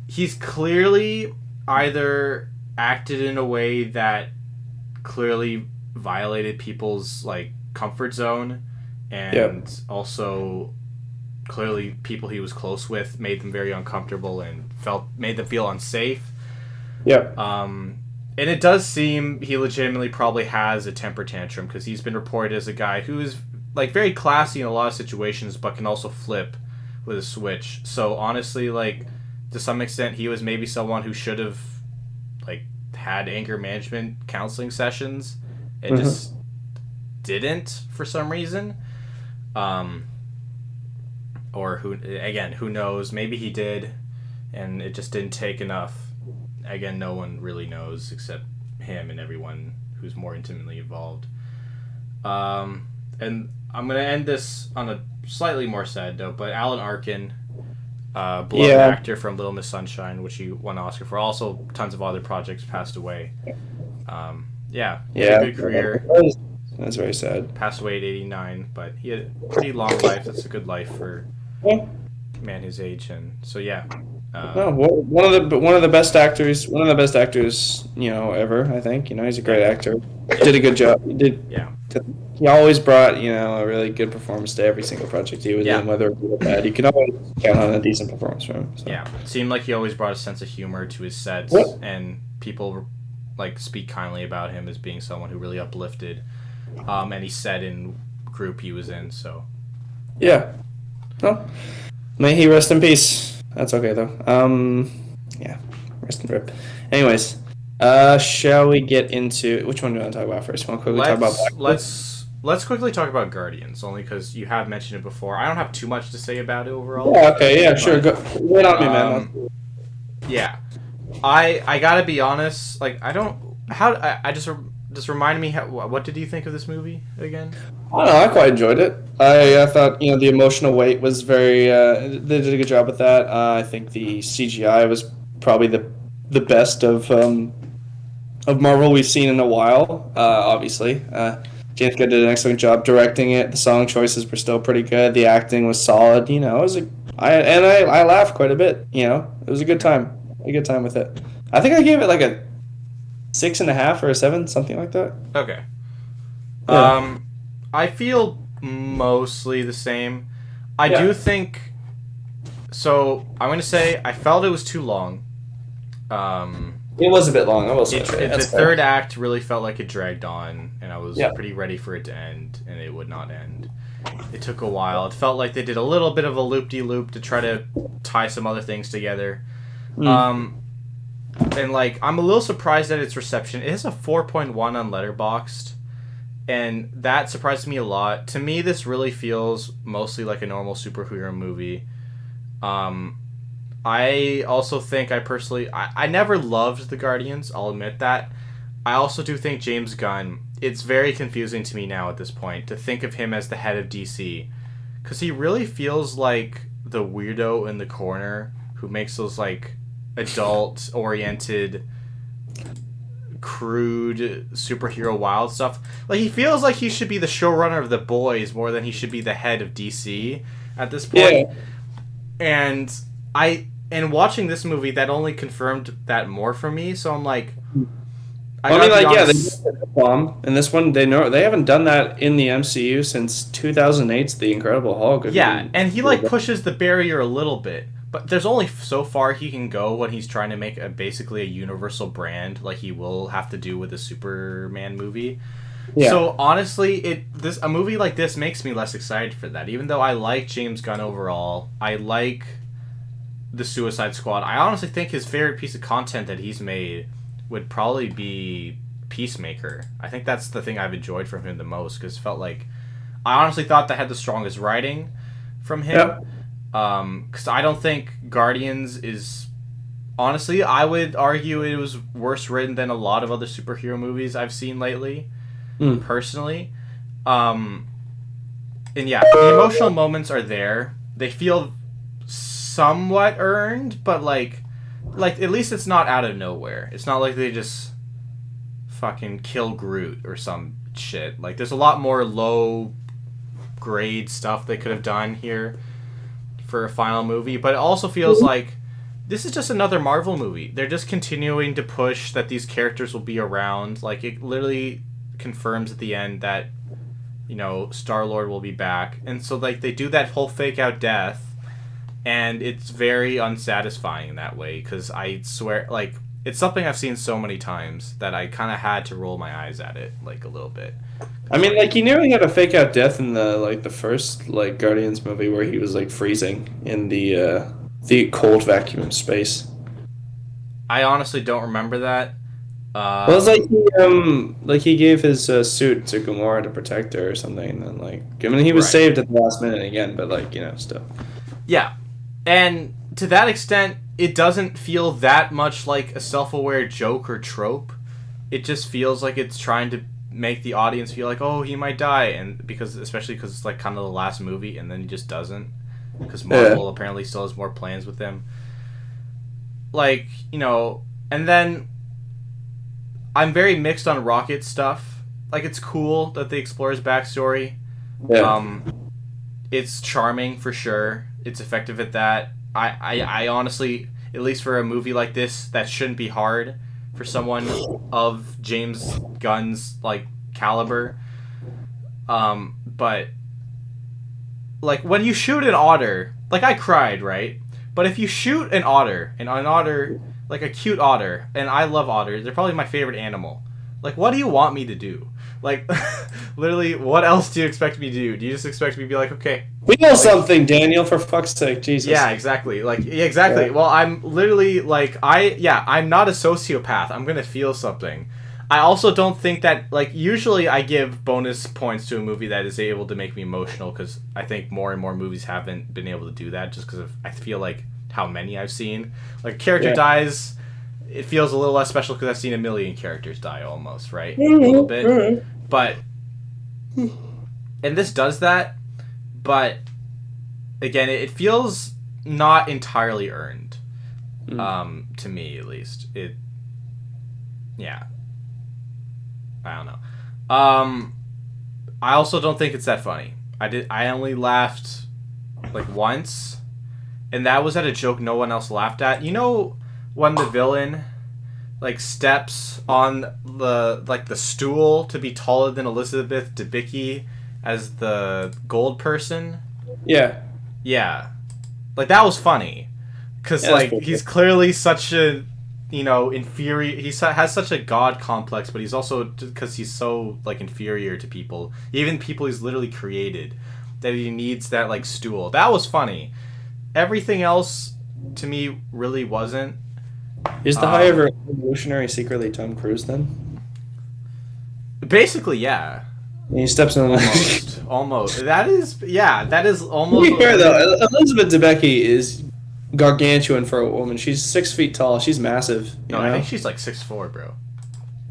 he's clearly either acted in a way that clearly violated people's comfort zone, and also clearly people he was close with made them very uncomfortable and made them feel unsafe. Yep. And it does seem he legitimately probably has a temper tantrum because he's been reported as a guy who is very classy in a lot of situations but can also flip with a switch. So honestly, to some extent, he was maybe someone who should have had anger management counseling sessions and just didn't for some reason. Um, or who knows? Maybe he did, and it just didn't take enough. Again, no one really knows except him and everyone who's more intimately involved. And I'm gonna end this on a slightly more sad note, but Alan Arkin, beloved actor from Little Miss Sunshine, which he won an Oscar for, also tons of other projects, passed away. Yeah, a good career. That's very sad. Passed away at 89, but he had a pretty long life. That's a good life for a man his age, and so yeah. No, one of the best actors, ever. I think he's a great actor. He did a good job. He always brought a really good performance to every single project he was in, whether it was bad. You can always count on a decent performance from him. So. Yeah, it seemed like he always brought a sense of humor to his sets, and people speak kindly about him as being someone who really uplifted any set in group he was in. So yeah, well, may he rest in peace. That's okay though. Yeah, rest in rip. Anyways, shall we get into which one do you want to talk about first? Want to quickly talk about Blackberry? Let's quickly talk about Guardians, only because you have mentioned it before. I don't have too much to say about it overall. Yeah, okay, yeah, sure. Go, wait on me, man. Yeah, I gotta be honest. I don't. I just reminded me. What did you think of this movie again? I don't know. I quite enjoyed it. I thought the emotional weight was very. They did a good job with that. I think the CGI was probably the best of Marvel we've seen in a while. Obviously, James Gunn did an excellent job directing it. The song choices were still pretty good. The acting was solid. It was I laughed quite a bit. It was a good time. A good time with it. I think I gave it like a 6.5 or a 7, something like that. Okay. Yeah. I feel mostly the same. I do think. So I'm gonna say I felt it was too long. It was a bit long. I will say. The third act really felt like it dragged on, and I was pretty ready for it to end, and it would not end. It took a while. It felt like they did a little bit of a loop-de-loop to try to tie some other things together. And I'm a little surprised at its reception. It has a 4.1 on Letterboxd, and that surprised me a lot. To me, this really feels mostly like a normal superhero movie. I also think I never loved the Guardians, I'll admit that. I also do think James Gunn, it's very confusing to me now at this point to think of him as the head of DC, because he really feels like the weirdo in the corner who makes those adult-oriented, crude superhero wild stuff. He feels like he should be the showrunner of The Boys more than he should be the head of DC at this point. Yeah. And watching this movie, that only confirmed that more for me. So I'm like, they did the bomb in this one. They haven't done that in the MCU since 2008's The Incredible Hulk. Yeah, and he pushes the barrier a little bit. But there's only so far he can go when he's trying to make basically a universal brand, like he will have to do with a Superman movie. Yeah. So honestly, a movie like this makes me less excited for that. Even though I like James Gunn overall, I like the Suicide Squad. I honestly think his favorite piece of content that he's made would probably be Peacemaker. I think that's the thing I've enjoyed from him the most, because it felt like I honestly thought that had the strongest writing from him. Yep. Because I don't think Guardians is... Honestly, I would argue it was worse written than a lot of other superhero movies I've seen lately, personally. And yeah, the emotional moments are there. They feel somewhat earned, but at least it's not out of nowhere. It's not like they just fucking kill Groot or some shit. There's a lot more low-grade stuff they could have done here for a final movie, but it also feels like this is just another Marvel movie. They're just continuing to push that these characters will be around. It literally confirms at the end that, Star-Lord will be back. And so, they do that whole fake-out death, and it's very unsatisfying in that way, because I swear, it's something I've seen so many times that I kind of had to roll my eyes at it, a little bit. I mean, he nearly had a fake out death in the first Guardians movie where he was freezing in the cold vacuum space. I honestly don't remember that. Well, it's Um, like he gave his suit to Gamora to protect her or something, and like I mean he was right. saved at the last minute again, but like still. Yeah. And to that extent, it doesn't feel that much like a self-aware joke or trope. It just feels like it's trying to make the audience feel like, oh, he might die, and especially because it's like kind of the last movie, and then he just doesn't, because Yeah, Marvel apparently still has more plans with him. Like, and then I'm very mixed on Rocket stuff. Like, it's cool that they explore his backstory. yeah, Um, it's charming for sure. It's effective at that. I honestly, at least for a movie like this, that shouldn't be hard for someone of James Gunn's like caliber. But like when you shoot an otter, like I cried, right? But if you shoot an otter, and an otter, like a cute otter, and I love otters, they're probably my favorite animal. Like, what do you want me to do? Like, literally, what else do you expect me to do? Do you just expect me to be like, okay, we know like, something, Daniel. For fuck's sake, Jesus. yeah, exactly. Like, yeah, exactly. Yeah. Well, I'm literally like, I'm not a sociopath. I'm gonna feel something. I also don't think that, like, usually I give bonus points to a movie that is able to make me emotional because I think more and more movies haven't been able to do that just because I feel like how many I've seen. Like, a character Yeah. dies, it feels a little less special because I've seen a million characters die almost, right? A little bit. But, and this does that, but again, it feels not entirely earned. To me at least. Yeah. I don't know. I also don't think it's that funny. I only laughed like once, and that was at a joke no one else laughed at. You know when the villain like steps on the stool to be taller than Elizabeth Debicki as the gold person? Yeah. Yeah. Like that was funny cuz Yeah, that's like pretty he's good. clearly such a inferior. Has such a god complex, but he's also because he's so like inferior to people, even people he's literally created, that he needs that like stool. That was funny. Everything else to me really wasn't. Is the high Um, evolutionary secretly Tom Cruise then? Basically, yeah, And he steps in. almost. That is, yeah, that is To almost be what fair we're gonna. though, Elizabeth Debicki is gargantuan for a woman. She's 6 feet tall. She's massive. You No, I think know. she's like 6'4", bro.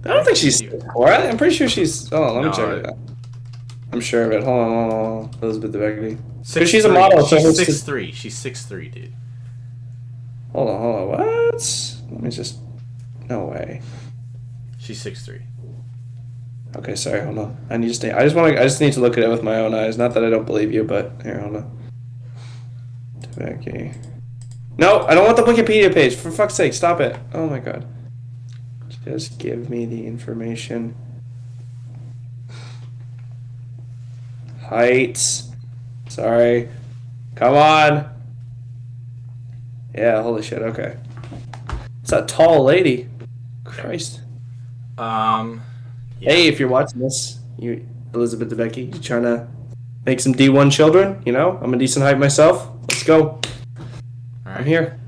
I don't think she's She, 6'4". I'm pretty sure she's. Oh, let me check no, it out. I'm sure of it. Hold on. Elizabeth Debicki. Because six she's a three. model, so She's it's six just. three. She's 6'3", dude. Hold on. What? Let me just. No way. She's 6'3". Okay, sorry. Hold on. I just need to look at it with my own eyes. Not that I don't believe you, but here, hold on. Debicki. No, I don't want the Wikipedia page. For fuck's sake, stop it. Oh my god. Just give me the information. Heights. Sorry. Come on. Yeah, holy shit, okay. It's a tall lady. Christ. Um, yeah. Hey, if you're watching this, you Elizabeth Debicki, you trying to make some D1 children? You know, I'm a decent height myself. Let's go. All I'm right. here.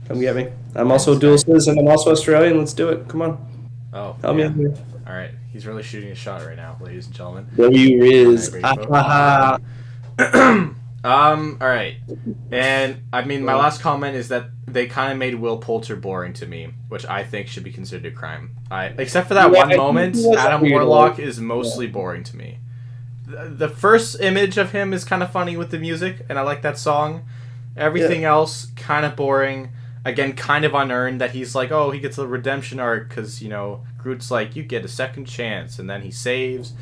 Come get me. I'm Man, also a this dual guy. citizen. I'm also Australian. Let's do it. Come on. Oh, Help me yeah. out here. All right. He's really shooting a shot right now, ladies and gentlemen. W All right, is. Brady Ah, folk. ha, All right. And I mean, my ha. last comment is that they kind of made Will Poulter boring to me, which I think should be considered a crime. Except for that Yeah, one moment, he was Adam weird. Warlock is Yeah. mostly boring to me. The first image of him is kind of funny with the music, and I like that song. Everything else, kind of boring. Again, kind of unearned that he's like, oh, he gets a redemption arc because, Groot's like, you get a second chance, and then he saves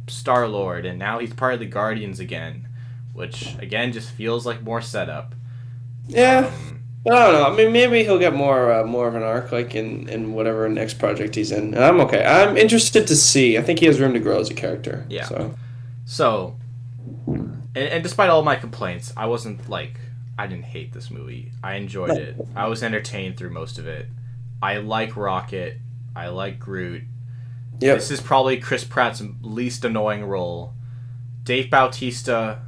Star-Lord, and now he's part of the Guardians again, which, again, just feels like more setup. Yeah. Um, I don't know. I mean, maybe he'll get more of an arc, like in whatever next project he's in. And I'm okay. I'm interested to see. I think he has room to grow as a character. yeah. So So, and despite all my complaints, I wasn't like, I didn't hate this movie. I enjoyed it. I was entertained through most of it. I like Rocket. I like Groot. yep. This is probably Chris Pratt's least annoying role. Dave Bautista,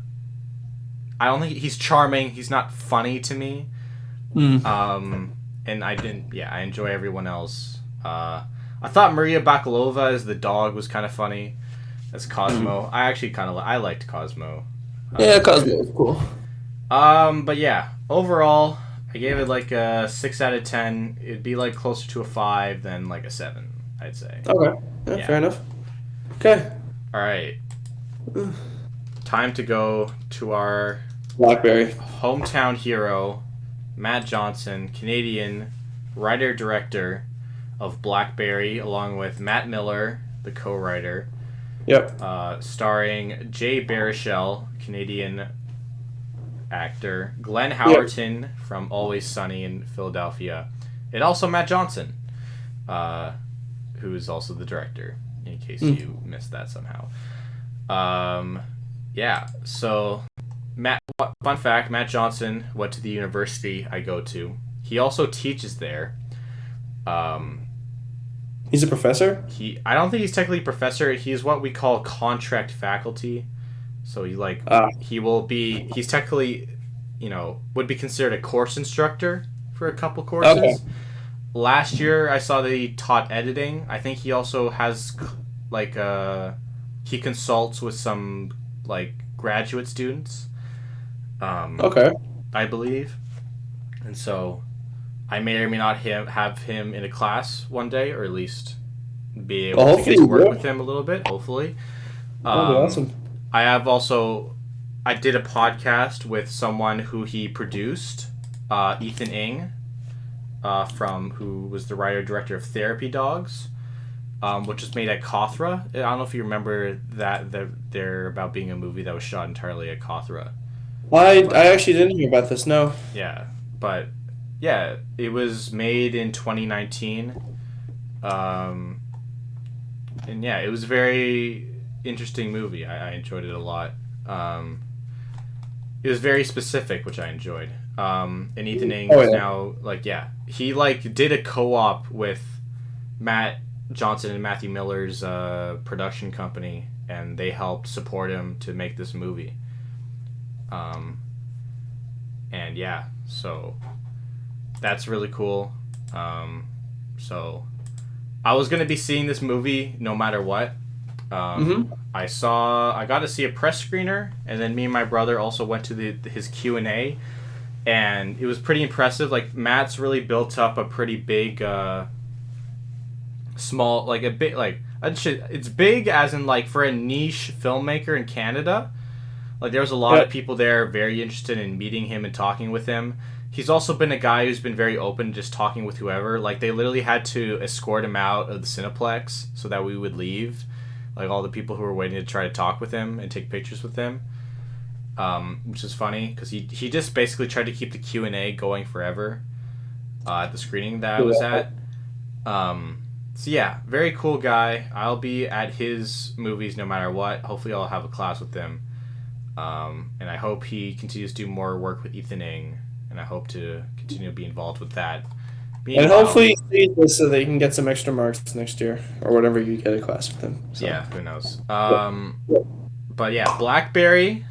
I don't think he's charming. He's not funny to me. Mm. And I enjoy everyone else. I thought Maria Bakalova as the dog was kind of funny. As Cosmo, I actually I liked Cosmo. Yeah, Cosmo was cool. But yeah, overall, I gave it like a 6 out of 10. It'd be like closer to a 5 than like a 7, I'd say. Okay. Yeah, fair enough. Okay. All right. Time to go to our Blackberry. hometown hero, Matt Johnson, Canadian writer-director of Blackberry, along with Matt Miller, the co-writer. Yep. Starring Jay Baruchel, Canadian actor, Glenn Howerton from Always Sunny in Philadelphia, and also Matt Johnson, who is also the director, in case you missed that somehow. Yeah, so fun fact, Matt Johnson went to the university I go to. He also teaches there. He's a professor? I don't think he's technically a professor. He's what we call contract faculty. So he's technically, would be considered a course instructor for a couple courses. Okay. Last year I saw that he taught editing. I think he also has he consults with some graduate students. Okay. I believe. And so I may or may not have him in a class one day, or at least be able to get to work with him a little bit, hopefully. That'd be awesome. I did a podcast with someone who he produced, Ethan Ng, who was the writer-director of Therapy Dogs, which was made at Kothra. I don't know if you remember that they're about being a movie that was shot entirely at Kothra. I actually didn't hear about this, no. Yeah, but yeah, it was made in 2019. And yeah, it was a very interesting movie. I enjoyed it a lot. It was very specific, which I enjoyed. And Ethan Ng is now he did a co-op with Matt Johnson and Matthew Miller's production company, and they helped support him to make this movie. And yeah, so that's really cool. So I was gonna be seeing this movie no matter what. I got to see a press screener, and then me and my brother also went to his Q&A, and it was pretty impressive. Matt's really built up a pretty big it's big as in for a niche filmmaker in Canada. There was a lot of people there very interested in meeting him and talking with him. He's also been a guy who's been very open, just talking with whoever. They literally had to escort him out of the Cineplex so that we would leave. All the people who were waiting to try to talk with him and take pictures with him. Which is funny, because he just basically tried to keep the Q&A going forever at the screening that I was at. So yeah, very cool guy. I'll be at his movies no matter what. Hopefully I'll have a class with him. And I hope he continues to do more work with Ethan Ng, and I hope to continue to be involved with that. And hopefully see this so that you can get some extra marks next year, or whatever you get a class with him. So. Yeah, who knows? But yeah, Blackberry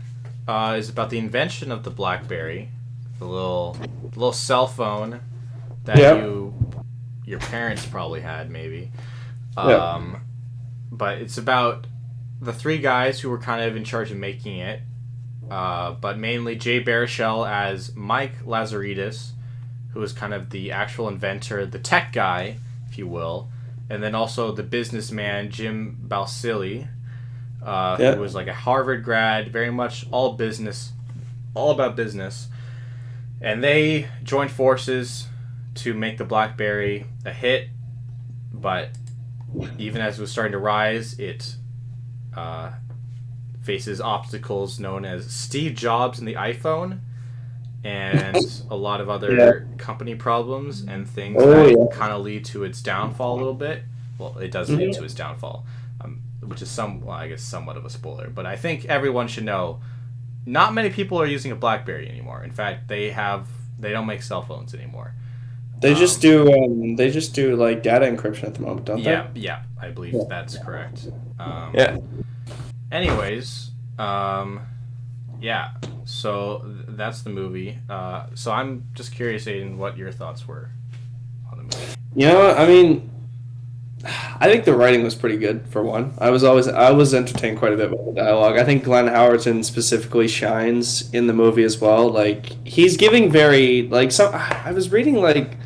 is about the invention of the Blackberry, the little cell phone that your parents probably had, maybe. But it's about the three guys who were kind of in charge of making it, but mainly Jay Baruchel as Mike Lazaridis, who is kind of the actual inventor, the tech guy, if you will, and then also the businessman Jim Balsillie, who was a Harvard grad, very much all about business, and they joined forces to make the Blackberry a hit. But even as it was starting to rise, it faces obstacles known as Steve Jobs and the iPhone, and a lot of other company problems and things that kind of lead to its downfall a little bit. Well, it does lead to its downfall, which is I guess somewhat of a spoiler. But I think everyone should know, not many people are using a BlackBerry anymore. In fact, they don't make cell phones anymore. They just do data encryption at the moment, don't they? Yeah, I believe that's correct. Anyways, so that's the movie. So I'm just curious, Aiden, what your thoughts were on the movie. I mean, I think the writing was pretty good for one. I was entertained quite a bit by the dialogue. I think Glenn Howerton specifically shines in the movie as well. Like he's giving very like some. I was reading like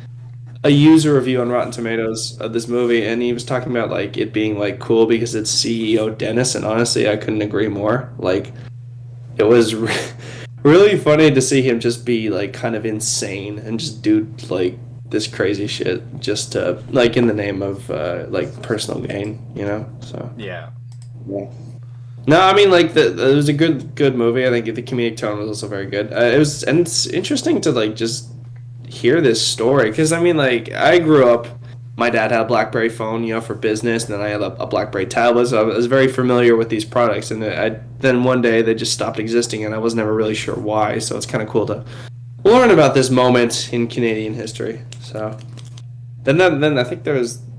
a user review on Rotten Tomatoes of this movie, and he was talking about like it being like cool because it's CEO Dennis, and honestly, I couldn't agree more. Like it was really funny to see him just be like kind of insane and just do like this crazy shit just to like in the name of like personal gain, you know. So Yeah. yeah. No, I mean like it was a good movie. I think the comedic tone was also very good. It was and it's interesting to like just hear this story because I mean like I grew up. My dad had a BlackBerry phone, you know, for business, and then I had a BlackBerry tablet. So I was very familiar with these products, and then one day they just stopped existing, and I was never really sure why. So it's kind of cool to learn about this moment in Canadian history. So then I think I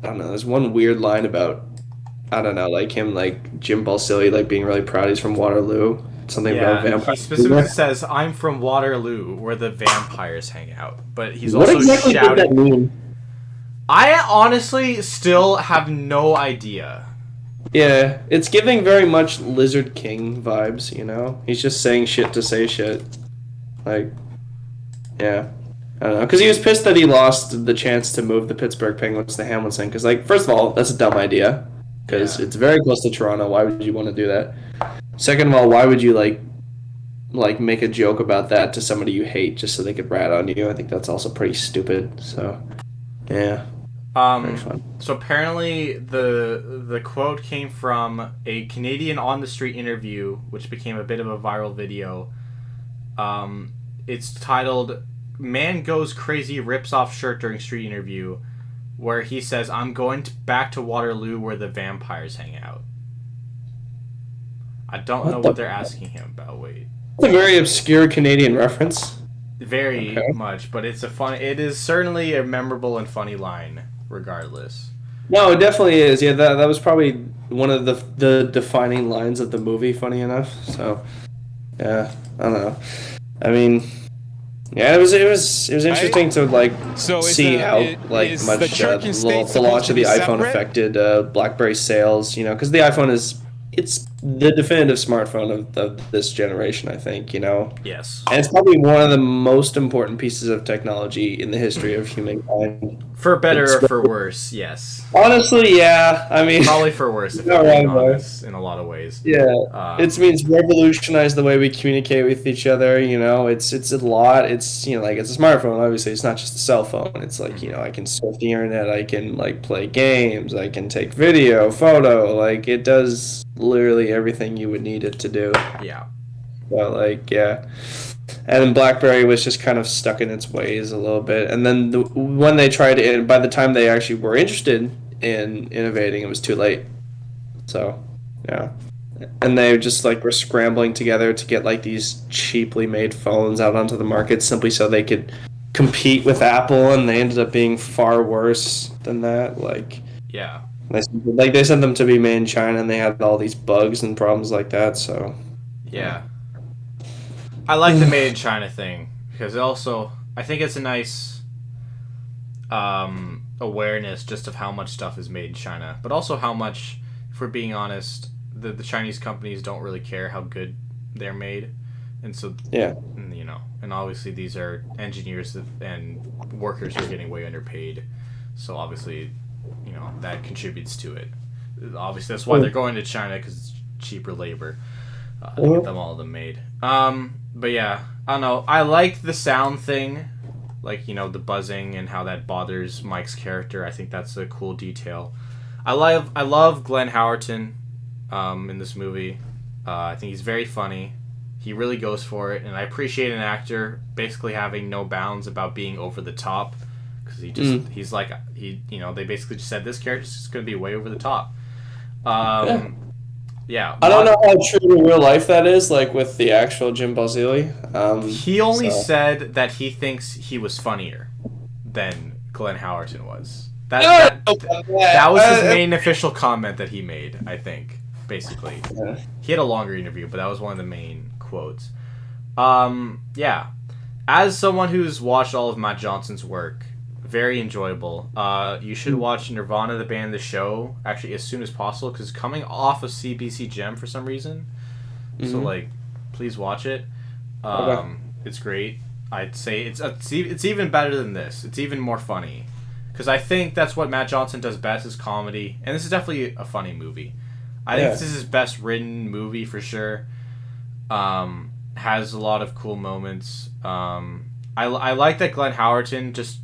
don't know, there's one weird line about I don't know, like him like Jim Balsillie like being really proud he's from Waterloo. Something about Yeah, he vampires. specifically says, "I'm from Waterloo, where the vampires hang out." But he's What also exactly did that shouting. mean? I honestly still have no idea. Yeah, it's giving very much Lizard King vibes, you know? He's just saying shit to say shit. Like, yeah. I don't know. Because he was pissed that he lost the chance to move the Pittsburgh Penguins to Hamilton. Because, like, first of all, that's a dumb idea. Because Yeah. it's very close to Toronto. Why would you want to do that? Second of all, why would you, like make a joke about that to somebody you hate just so they could rat on you? I think that's also pretty stupid. So, yeah. Very fun. So apparently the quote came from a Canadian on the street interview, which became a bit of a viral video. It's titled "Man Goes Crazy Rips Off Shirt During Street Interview," where he says, "I'm going back to Waterloo where the vampires hang out." I don't know what they're asking him about. Wait, It's a very obscure Canadian reference. very Okay. much, but it's a fun. It is certainly a memorable and funny line, regardless. No, it definitely is. Yeah, that was probably one of the defining lines of the movie. Funny enough, so yeah, I don't know. I mean, yeah, it was interesting to like see how like is much the church and state the launch supposed to of the be iPhone separate? affected BlackBerry sales. You know, because the iPhone it's the definitive smartphone of this generation. I think you know. Yes. And it's probably one of the most important pieces of technology in the history of humankind. For better It's or for worse, yes. honestly, yeah. I mean, Probably for worse, if You're I'm not being wrong there. honest, in a lot of ways. yeah, Um, it means revolutionize the way we communicate with each other. You know, it's a lot. It's you know, like it's a smartphone. Obviously, it's not just a cell phone. It's like you know, I can surf the internet. I can like play games. I can take video, photo. Like it does literally everything you would need it to do. yeah. But like, yeah. And then BlackBerry was just kind of stuck in its ways a little bit. And then when they tried it, by the time they actually were interested in innovating, it was too late. So, yeah. And they just like were scrambling together to get like these cheaply made phones out onto the market simply so they could compete with Apple, and they ended up being far worse than that. Yeah. They sent them to be made in China, and they had all these bugs and problems like that. So, Yeah. I like the made in China thing because also I think it's a nice awareness just of how much stuff is made in China, but also how much, if we're being honest, the Chinese companies don't really care how good they're made, and so yeah. you know, and obviously these are engineers and workers who are getting way underpaid, so obviously, you know, that contributes to it. Obviously, that's why they're going to China because it's cheaper labor. To get them all of them made. But yeah, I don't know. I like the sound thing, like you know the buzzing and how that bothers Mike's character. I think that's a cool detail. I love Glenn Howerton, in this movie. I think he's very funny. He really goes for it, and I appreciate an actor basically having no bounds about being over the top, because he's like you know, they basically just said this character's just gonna be way over the top. Yeah. I don't know how true in real life that is, like with the actual Jim Balsillie. He only said that he thinks he was funnier than Glenn Howerton was. That was his main official comment that he made, I think, basically. Yeah. He had a longer interview, but that was one of the main quotes. Yeah. As someone who's watched all of Matt Johnson's work, very enjoyable. You should watch Nirvana the band, the show, actually as soon as possible because it's coming off of CBC Gem for some reason. So like, please watch it. Okay. It's great. I'd say it's even better than this. It's even more funny, because I think that's what Matt Johnson does best is comedy, and this is definitely a funny movie. I think this is his best written movie for sure. Has a lot of cool moments. I like that Glenn Howerton just,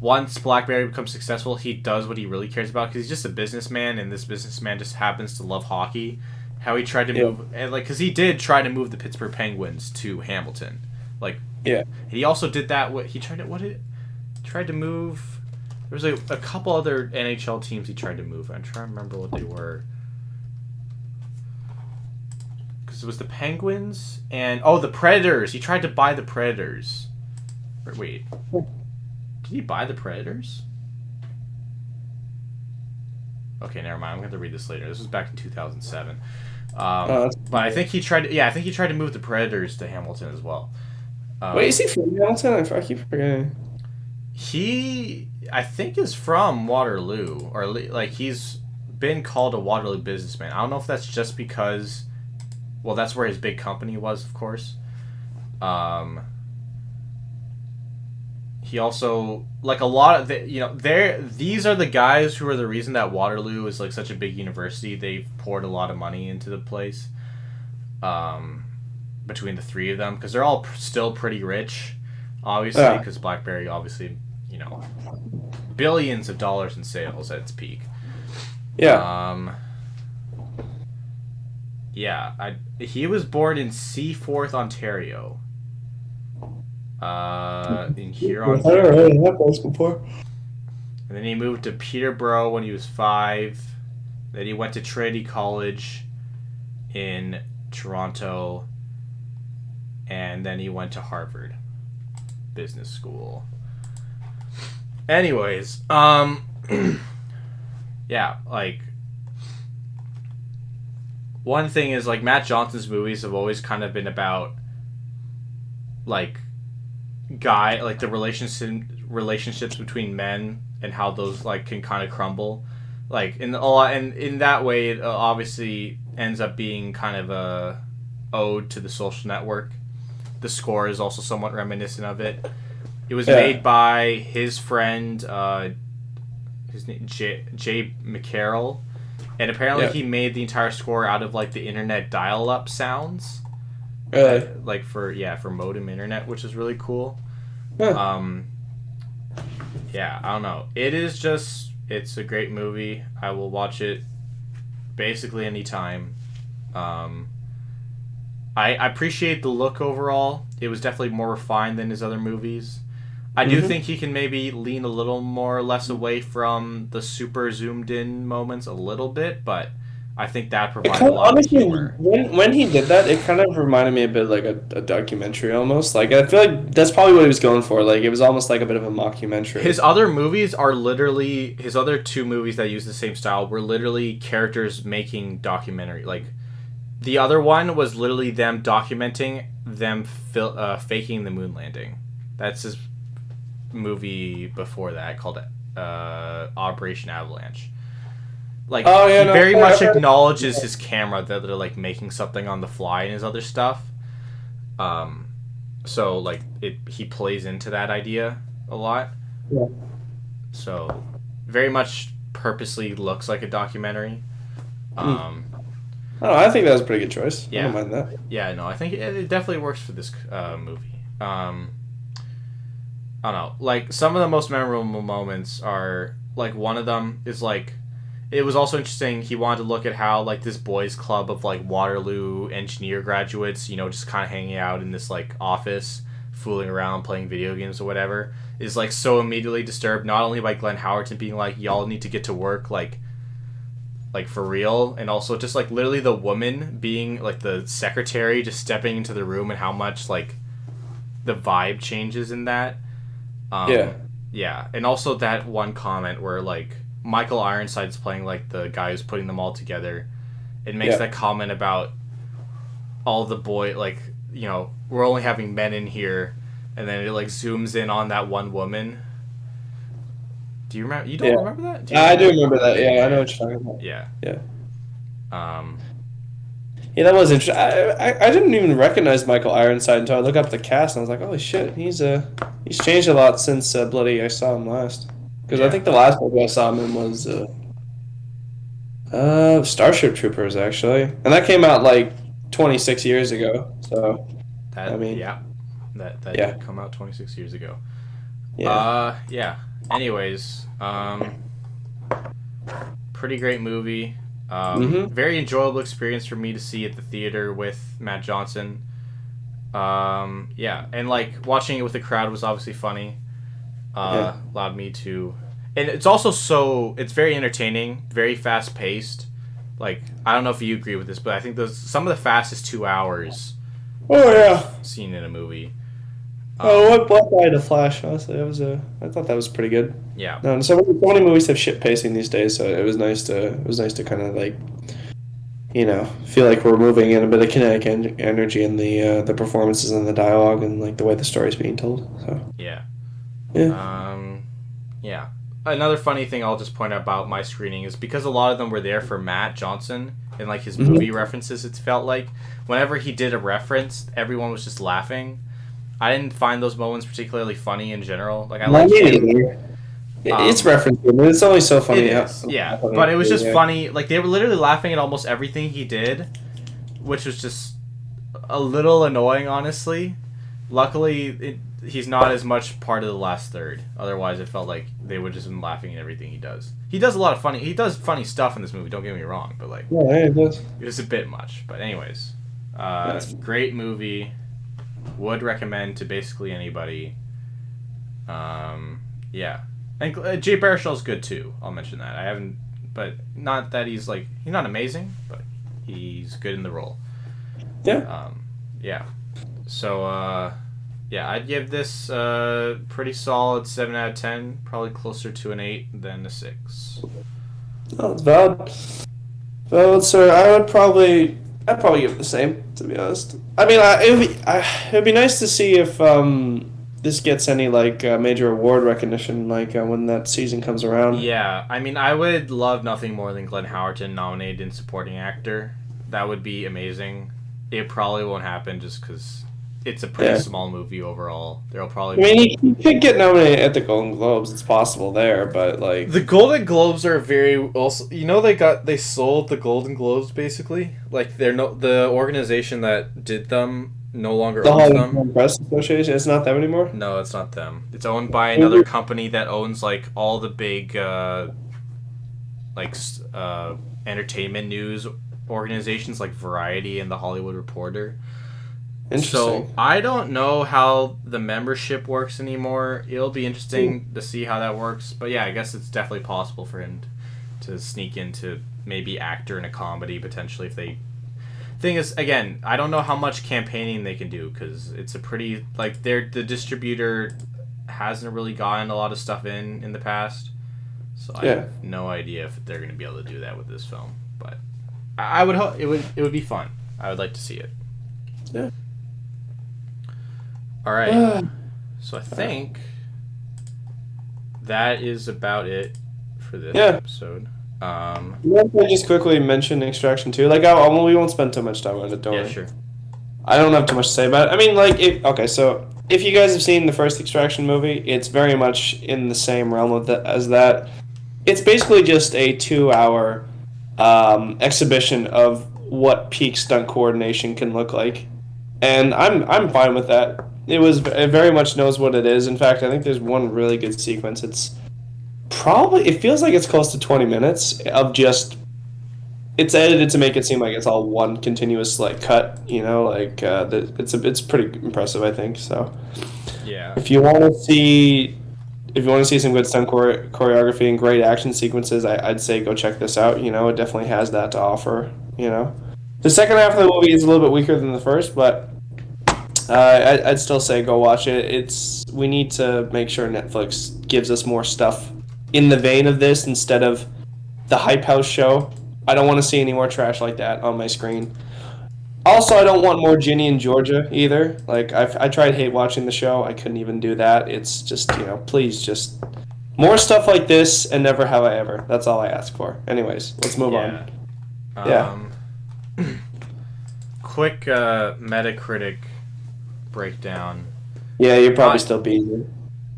once Blackberry becomes successful, he does what he really cares about because he's just a businessman, and this businessman just happens to love hockey. How he tried to move, and because he did try to move the Pittsburgh Penguins to Hamilton, he also did that. Tried to move. There was a couple other NHL teams he tried to move. I'm trying to remember what they were. Because it was the Penguins and the Predators. He tried to buy the Predators. Wait, did he buy the Predators? Okay, never mind. I'm going to read this later. This was back in 2007. But I think he tried. I think he tried to move the Predators to Hamilton as well. Wait, is he from Hamilton? I keep forgetting. He, I think, is from Waterloo, or he's been called a Waterloo businessman. I don't know if that's just because, well, that's where his big company was, of course. He also, a lot of these are the guys who are the reason that Waterloo is such a big university. They've poured a lot of money into the place. Between the three of them, because they're all still pretty rich, obviously, because Blackberry, obviously, billions of dollars in sales at its peak. He was born in Seaforth, Ontario. In Huron. I don't really have those before. And then he moved to Peterborough when he was 5. Then he went to Trinity College in Toronto. And then he went to Harvard Business School. Anyways, one thing is, Matt Johnson's movies have always kind of been about, the relationships between men and how those, can kind of crumble. And in that way, it obviously ends up being kind of a ode to The Social Network. The score is also somewhat reminiscent of it. It was made by his friend, his name Jay McCarroll, and apparently he made the entire score out of the internet dial-up sounds, for modem internet, which is really cool. I don't know. It's a great movie. I will watch it basically anytime. I appreciate the look overall. It was definitely more refined than his other movies. I do think he can maybe lean a little more or less away from the super zoomed in moments a little bit, but I think that provides a lot of humor. When he did that, it kind of reminded me a bit like a documentary almost. I feel like that's probably what he was going for. It was almost like a bit of a mockumentary. His other movies are literally, his other 2 movies that use the same style were literally characters making documentary. The other one was literally them documenting them faking the moon landing. That's his movie before that called Operation Avalanche. He very much acknowledges his camera that they're making something on the fly in his other stuff. He plays into that idea a lot. Yeah. So very much purposely looks like a documentary. I think that was a pretty good choice. Yeah. I don't mind that. Yeah, no, I think it definitely works for this movie. I don't know. Some of the most memorable moments are, one of them is, it was also interesting. He wanted to look at how, this boys' club of, Waterloo engineer graduates, just kind of hanging out in this, office, fooling around, playing video games or whatever, is, so immediately disturbed, not only by Glenn Howerton being y'all need to get to work, for real, and also just literally the woman being the secretary just stepping into the room and how much the vibe changes in that. And also that one comment where Michael Ironside's playing the guy who's putting them all together. It makes that comment about all the we're only having men in here, and then it zooms in on that one woman Do you remember? You don't Yeah. remember that? Do you I do remember? remember that. Okay, Yeah, I know what you're talking about. yeah. Yeah. Um, Yeah, that was interesting. I didn't even recognize Michael Ironside until I looked up the cast and I was like, holy shit, he's changed a lot since Bloody I saw him last. Because I yeah. think the last movie I saw him in was Starship Troopers actually, and that came out like 26 years ago. So I That mean, yeah. That yeah, did come out 26 years ago. yeah. Yeah. Anyways, pretty great movie. Mm-hmm. Very enjoyable experience for me to see at the theater with Matt Johnson. Yeah, and like watching it with the crowd was obviously funny. Yeah. Allowed me to, and it's very entertaining, very fast paced. Like I don't know if you agree with this, but I think those some of the fastest 2 hours Oh yeah. seen in a movie. Oh, what Black Eye to Flash? Honestly, I thought that was pretty good. Yeah, No, so many movies have shit pacing these days, so it was nice to kind of like feel like we're moving in a bit of kinetic energy in the performances and the dialogue and like the way the story's being told. So yeah. yeah. Yeah. Another funny thing I'll just point out about my screening is because a lot of them were there for Matt Johnson and like his movie references. It felt like whenever he did a reference, everyone was just laughing. I didn't find those moments particularly funny in general. Like I Not like me him. either. It's referencing, but it's always so funny. It is, yeah. But it was just funny. Like they were literally laughing at almost everything he did, which was just a little annoying, honestly. Luckily, he's not as much part of the last third. Otherwise, it felt like they would just been laughing at everything he does. He does a lot of funny. He does funny stuff in this movie. Don't get me wrong, but like, Yeah, it does. it was a bit much. But anyways, That's- great movie. Would recommend to basically anybody. Yeah, and Jay Baruchel's good too. I'll mention that. I haven't, but not that he's not amazing, but he's good in the role. Yeah. Yeah. So yeah, I'd give this pretty solid 7 out of 10. Probably closer to an 8 than a 6. Oh, it's valid. Valid, sir. I'd probably give it the same, to be honest. I mean, it'd be nice to see if this gets any like major award recognition, like when that season comes around. Yeah, I mean, I would love nothing more than Glenn Howerton nominated in supporting actor. That would be amazing. It probably won't happen just because it's a pretty small movie overall. There'll probably. I mean, you could get nominated at the Golden Globes. It's possible there, but like The Golden Globes are very also. They sold the Golden Globes basically. Like the organization that did them no longer the owns Hollywood them. Press Association. It's not them anymore. No, it's not them. It's owned by another company that owns like all the big entertainment news organizations like Variety and the Hollywood Reporter. Interesting. So I don't know how the membership works anymore. It'll be interesting to see how that works. But yeah, I guess it's definitely possible for him to sneak into maybe actor in a comedy potentially if they. Thing is, again, I don't know how much campaigning they can do because it's a pretty the distributor hasn't really gotten a lot of stuff in the past. So I have no idea if they're going to be able to do that with this film. But I would hope it would be fun. I would like to see it. Yeah. All right. So I think that is about it for this episode. I just quickly mention Extraction 2. Like, we won't spend too much time on it, don't worry. Sure. I don't have too much to say about it. I mean, so if you guys have seen the first Extraction movie, it's very much in the same realm as that. It's basically just a 2-hour exhibition of what peak stunt coordination can look like. And I'm fine with that. It very much knows what it is. In fact, I think there's one really good sequence. It feels like it's close to 20 minutes of just. It's edited to make it seem like it's all one continuous cut. It's pretty impressive, I think. So. Yeah. If you want to see some good stunt choreography and great action sequences, I'd say go check this out. It definitely has that to offer. The second half of the movie is a little bit weaker than the first, but. I'd still say go watch it. We need to make sure Netflix gives us more stuff in the vein of this instead of the Hype House show. I don't want to see any more trash like that on my screen. Also, I don't want more Ginny and Georgia either. I tried hate watching the show. I couldn't even do that. It's just, please just More stuff like this, and never have I ever. That's all I ask for. Anyways, let's move Yeah. on. Yeah. Quick Metacritic breakdown. Yeah, you're probably Not, still beating.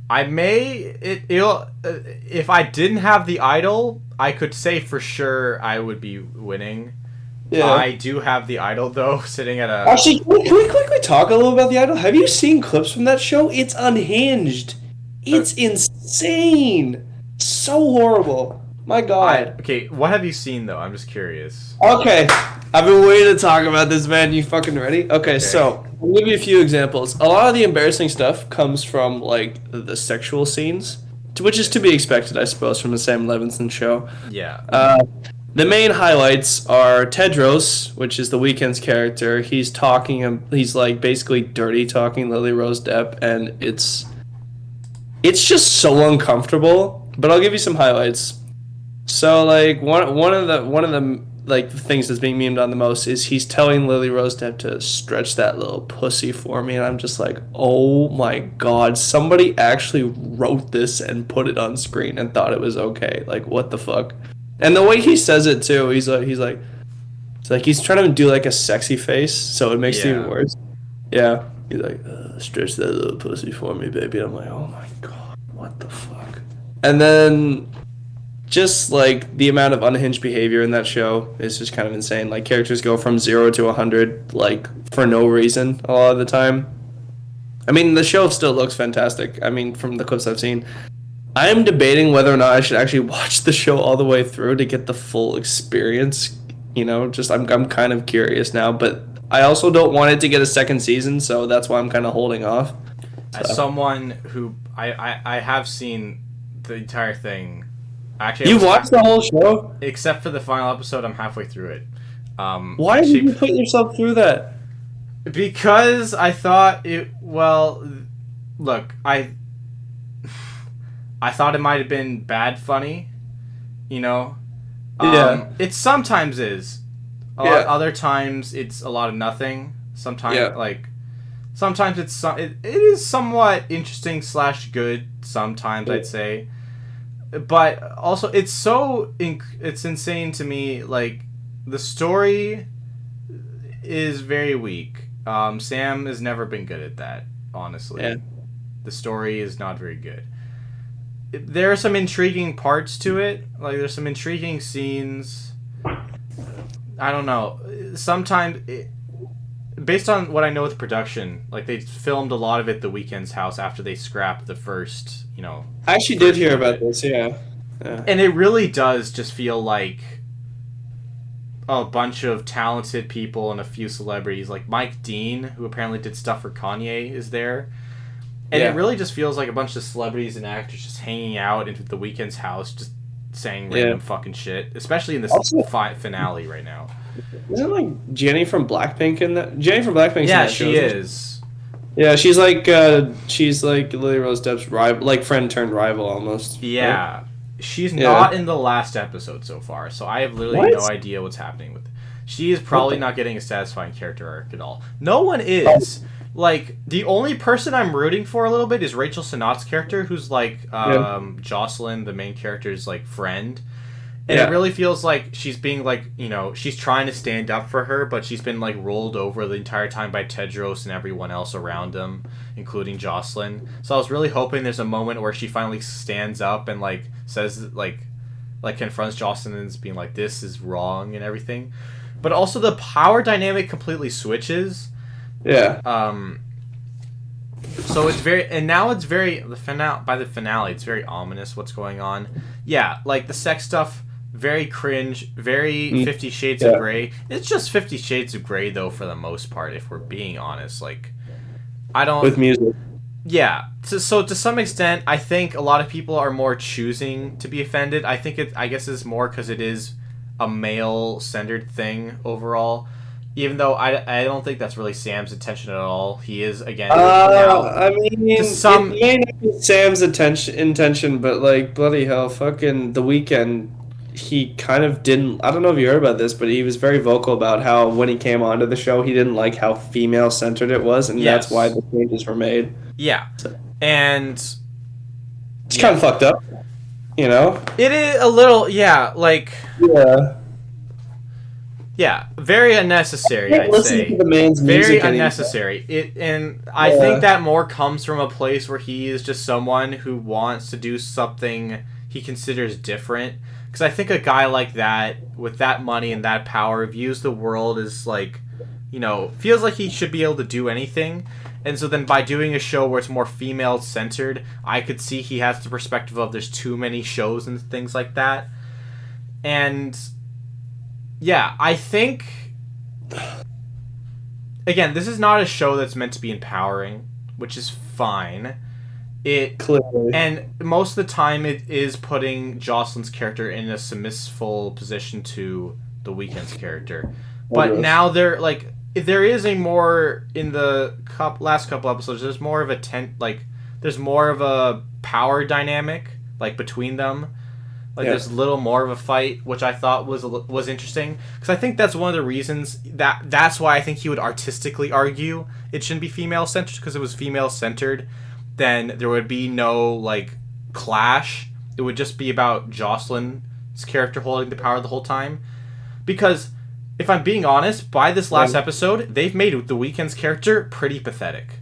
I may it'll if I didn't have the idol, I could say for sure I would be winning. Yeah. I do have the idol though, sitting at a. Actually, can we quickly talk a little about The Idol? Have you seen clips from that show? It's unhinged. It's insane. So horrible. My God. Okay, what have you seen though? I'm just curious. Okay. I've been waiting to talk about this, man. You fucking ready? Okay, so I'll give you a few examples. A lot of the embarrassing stuff comes from, like, the sexual scenes, which is to be expected, I suppose, from the Sam Levinson show. Yeah. The main highlights are Tedros, which is the Weeknd's character. He's like basically dirty talking Lily Rose Depp, and it's just so uncomfortable. But I'll give you some highlights. So like one of the like the things that's being memed on the most is he's telling Lily Rose Depp to stretch that little pussy for me, and I'm just like, oh my God, somebody actually wrote this and put it on screen and thought it was okay. Like, what the fuck? And the way he says it too, he's like he's trying to do like a sexy face, so it makes it even worse. Yeah, he's like, stretch that little pussy for me, baby. I'm like, oh my God, what the fuck? And then just like the amount of unhinged behavior in that show is just kind of insane. Like characters go from 0 to 100 like for no reason a lot of the time. I mean, the show still looks fantastic. I mean, from the clips I've seen. I'm debating whether or not I should actually watch the show all the way through to get the full experience. You know, just I'm kind of curious now, but I also don't want it to get a second season, so that's why I'm kind of holding off. As someone who I have seen the entire thing. Actually, You watched the whole show? Except for the final episode, I'm halfway through it. Why did you put yourself through that? Because I thought it. Well, look, I thought it might have been bad funny, you know. It sometimes is. Other times it's a lot of nothing. Sometimes sometimes it is somewhat interesting / good. Sometimes I'd say. But also, it's insane to me. Like, the story is very weak. Sam has never been good at that, honestly. Yeah. The story is not very good. There are some intriguing parts to it. Like, there's some intriguing scenes. I don't know. Sometimes, based on what I know with production, like, they filmed a lot of it at the Weeknd's house after they scrapped the first, I actually did hear about this, yeah. And it really does just feel like a bunch of talented people and a few celebrities. Like Mike Dean, who apparently did stuff for Kanye, is there. And it really just feels like a bunch of celebrities and actors just hanging out into the Weeknd's house, just saying random fucking shit. Especially in this finale right now. Isn't like Jenny from Blackpink in that? Jenny from Blackpink. Yeah, she is. Yeah, she's like Lily Rose Depp's rival, like friend turned rival almost. Yeah, right? She's not in the last episode so far, so I have literally no idea what's happening with. She is probably not getting a satisfying character arc at all. No one is. Like, the only person I'm rooting for a little bit is Rachel Sennot's character, who's like Jocelyn, the main character's like friend. And it really feels like she's being like, she's trying to stand up for her, but she's been like rolled over the entire time by Tedros and everyone else around him, including Jocelyn. So I was really hoping there's a moment where she finally stands up and like says like confronts Jocelyn and is being like, this is wrong and everything. But also the power dynamic completely switches. Yeah. So it's very, and now it's very by the finale, it's very ominous what's going on. Yeah, like the sex stuff. Very cringe, very 50 Shades of Grey. It's just 50 Shades of Grey, though, for the most part, if we're being honest. Like, I don't... With music. Yeah. So, to some extent, I think a lot of people are more choosing to be offended. I think I guess it's more because it is a male-centered thing overall. Even though I don't think that's really Sam's intention at all. He is, again... I mean, it may not be Sam's intention, but, like, bloody hell, fucking The Weeknd... He kind of didn't... I don't know if you heard about this, but he was very vocal about how when he came onto the show, he didn't like how female-centered it was, and that's why the changes were made. Yeah. And It's kind of fucked up, you know? It is a little, yeah, like, Yeah. yeah, very unnecessary, I'd Listen say. to the man's Very music anymore. unnecessary. I think that more comes from a place where he is just someone who wants to do something he considers different. Because I think a guy like that, with that money and that power, views the world as like, feels like he should be able to do anything. And so then by doing a show where it's more female centered, I could see he has the perspective of there's too many shows and things like that. And yeah, I think, again, this is not a show that's meant to be empowering, which is fine. Clearly. And most of the time it is putting Jocelyn's character in a submissive position to the Weeknd's character. But now there is a more, in the last couple episodes, there's more of there's more of a power dynamic, like, between them. There's a little more of a fight, which I thought was interesting. Because I think that's one of the reasons that's why I think he would artistically argue it shouldn't be female-centered, because if it was female-centered, then there would be no, like, clash. It would just be about Jocelyn's character holding the power the whole time. Because, if I'm being honest, by this last episode, they've made the Weeknd's character pretty pathetic.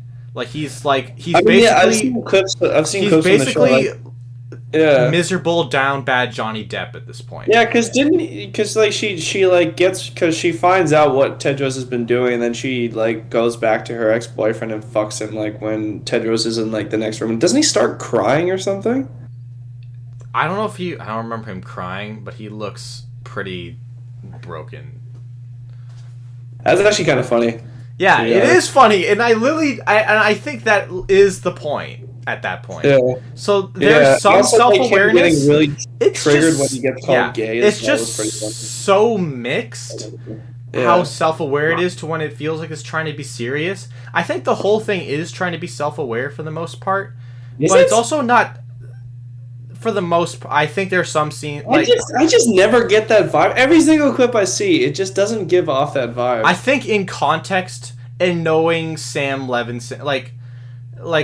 He's basically... Yeah, I've seen clips from the show, miserable, down bad Johnny Depp at this point. Yeah, because she finds out what Tedros has been doing, and then she goes back to her ex-boyfriend and fucks him when Tedros is in the next room. Doesn't he start crying or something? I don't remember him crying, but he looks pretty broken. That's actually kind of funny. Yeah, it is funny, and I think that is the point. At that point, so there's some self-awareness. Really triggered when he gets called gay. It's just so mixed how self-aware it is to when it feels like it's trying to be serious. I think the whole thing is trying to be self-aware for the most part, it's also not. For the most part, I think there's some scenes. I just never get that vibe. Every single clip I see, it just doesn't give off that vibe. I think in context and knowing Sam Levinson,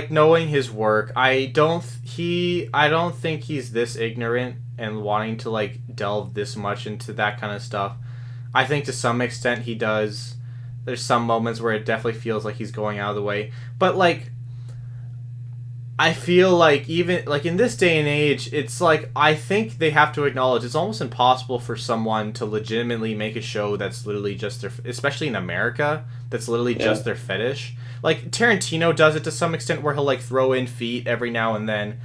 knowing his work, I don't think he's this ignorant and wanting to delve this much into that kind of stuff. I think to some extent he does. There's some moments where it definitely feels like he's going out of the way, but I feel even in this day and age, it's I think they have to acknowledge it's almost impossible for someone to legitimately make a show that's literally just their, especially in America, that's literally just their fetish. Tarantino does it to some extent where he'll throw in feet every now and then.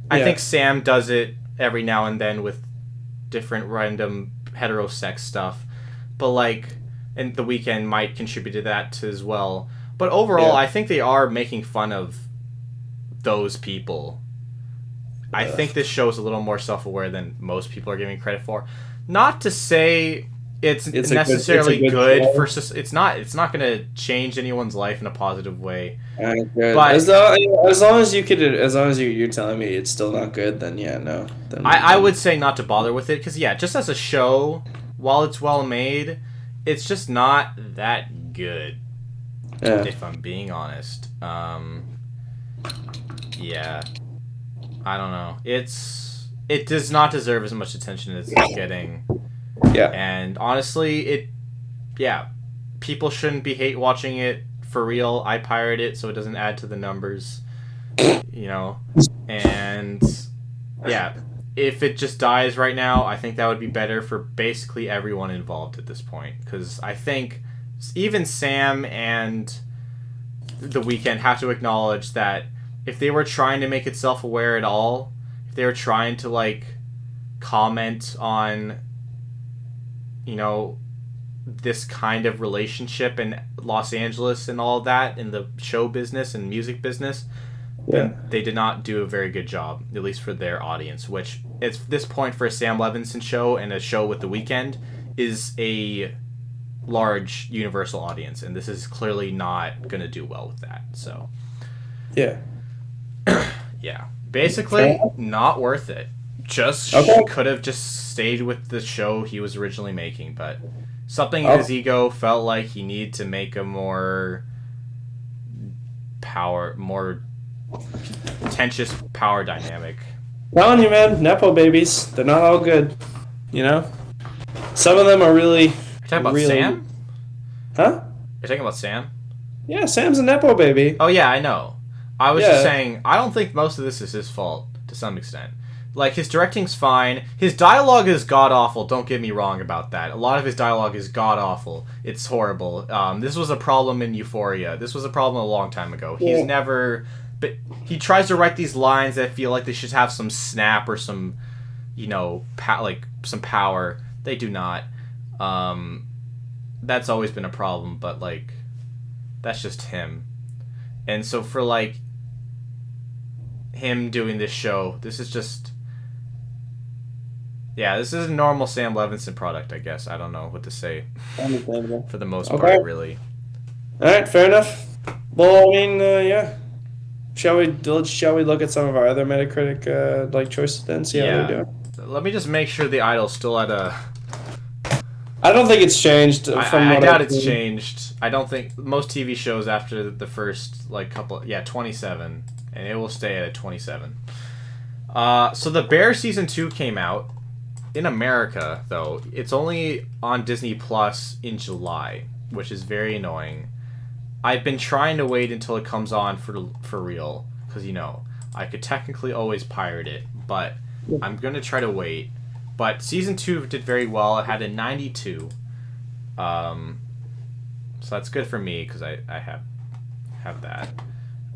I think Sam does it every now and then with different random heterosex stuff. But and The Weeknd might contribute to that as well. But overall, I think they are making fun of those people. I think this show is a little more self-aware than most people are giving credit for. Not to say it's necessarily good for. It's not going to change anyone's life in a positive way. But as long as you're telling me it's still not good, then no. Then I would say not to bother with it because just as a show, while it's well made, it's just not that good. If I'm being honest. I don't know. It does not deserve as much attention as it's getting. Yeah. And honestly, people shouldn't be hate watching it for real. I pirate it so it doesn't add to the numbers, And if it just dies right now, I think that would be better for basically everyone involved at this point, because I think even Sam and The Weeknd have to acknowledge that if they were trying to make it self-aware at all, if they were trying to comment on this kind of relationship in Los Angeles and all that in the show business and music business, then they did not do a very good job, at least for their audience, which at this point for a Sam Levinson show and a show with The Weeknd is a large universal audience, and this is clearly not going to do well with that. So basically not worth it. Could have just stayed with the show he was originally making, but something in his ego felt like he needed to make a more contentious power dynamic. Telling you, man, Nepo babies, they're not all good. You know? Some of them are really, You're talking about really... Sam? Huh? You're talking about Sam? Yeah, Sam's a Nepo baby. Oh yeah, I know. I was Yeah. just saying, I don't think most of this is his fault, to some extent. Like, his directing's fine. His dialogue is god-awful, don't get me wrong about that. A lot of his dialogue is god-awful. It's horrible. This was a problem in Euphoria. This was a problem a long time ago. Yeah. He's never... But he tries to write these lines that feel like they should have some snap or some, you know, some power. They do not. That's always been a problem, but, like, that's just him. And so for, like, him doing this show, this is just... Yeah, this is a normal Sam Levinson product, I guess. I don't know what to say. Understandable. For the most Okay. part, really. Alright, fair enough. Well, I mean, yeah. Shall we look at some of our other Metacritic choices then? See how they're doing. Let me just make sure the Idol's still at a... I don't think it's changed. I doubt it's changed. I don't think... Most TV shows after the first, like, couple... Yeah, 27. And it will stay at a 27. So The Bear Season 2 came out. In America, though, it's only on Disney Plus in July, which is very annoying. I've been trying to wait until it comes on for real, because, you know, I could technically always pirate it, but I'm going to try to wait. But Season 2 did very well. It had a 92. So that's good for me, because I have that.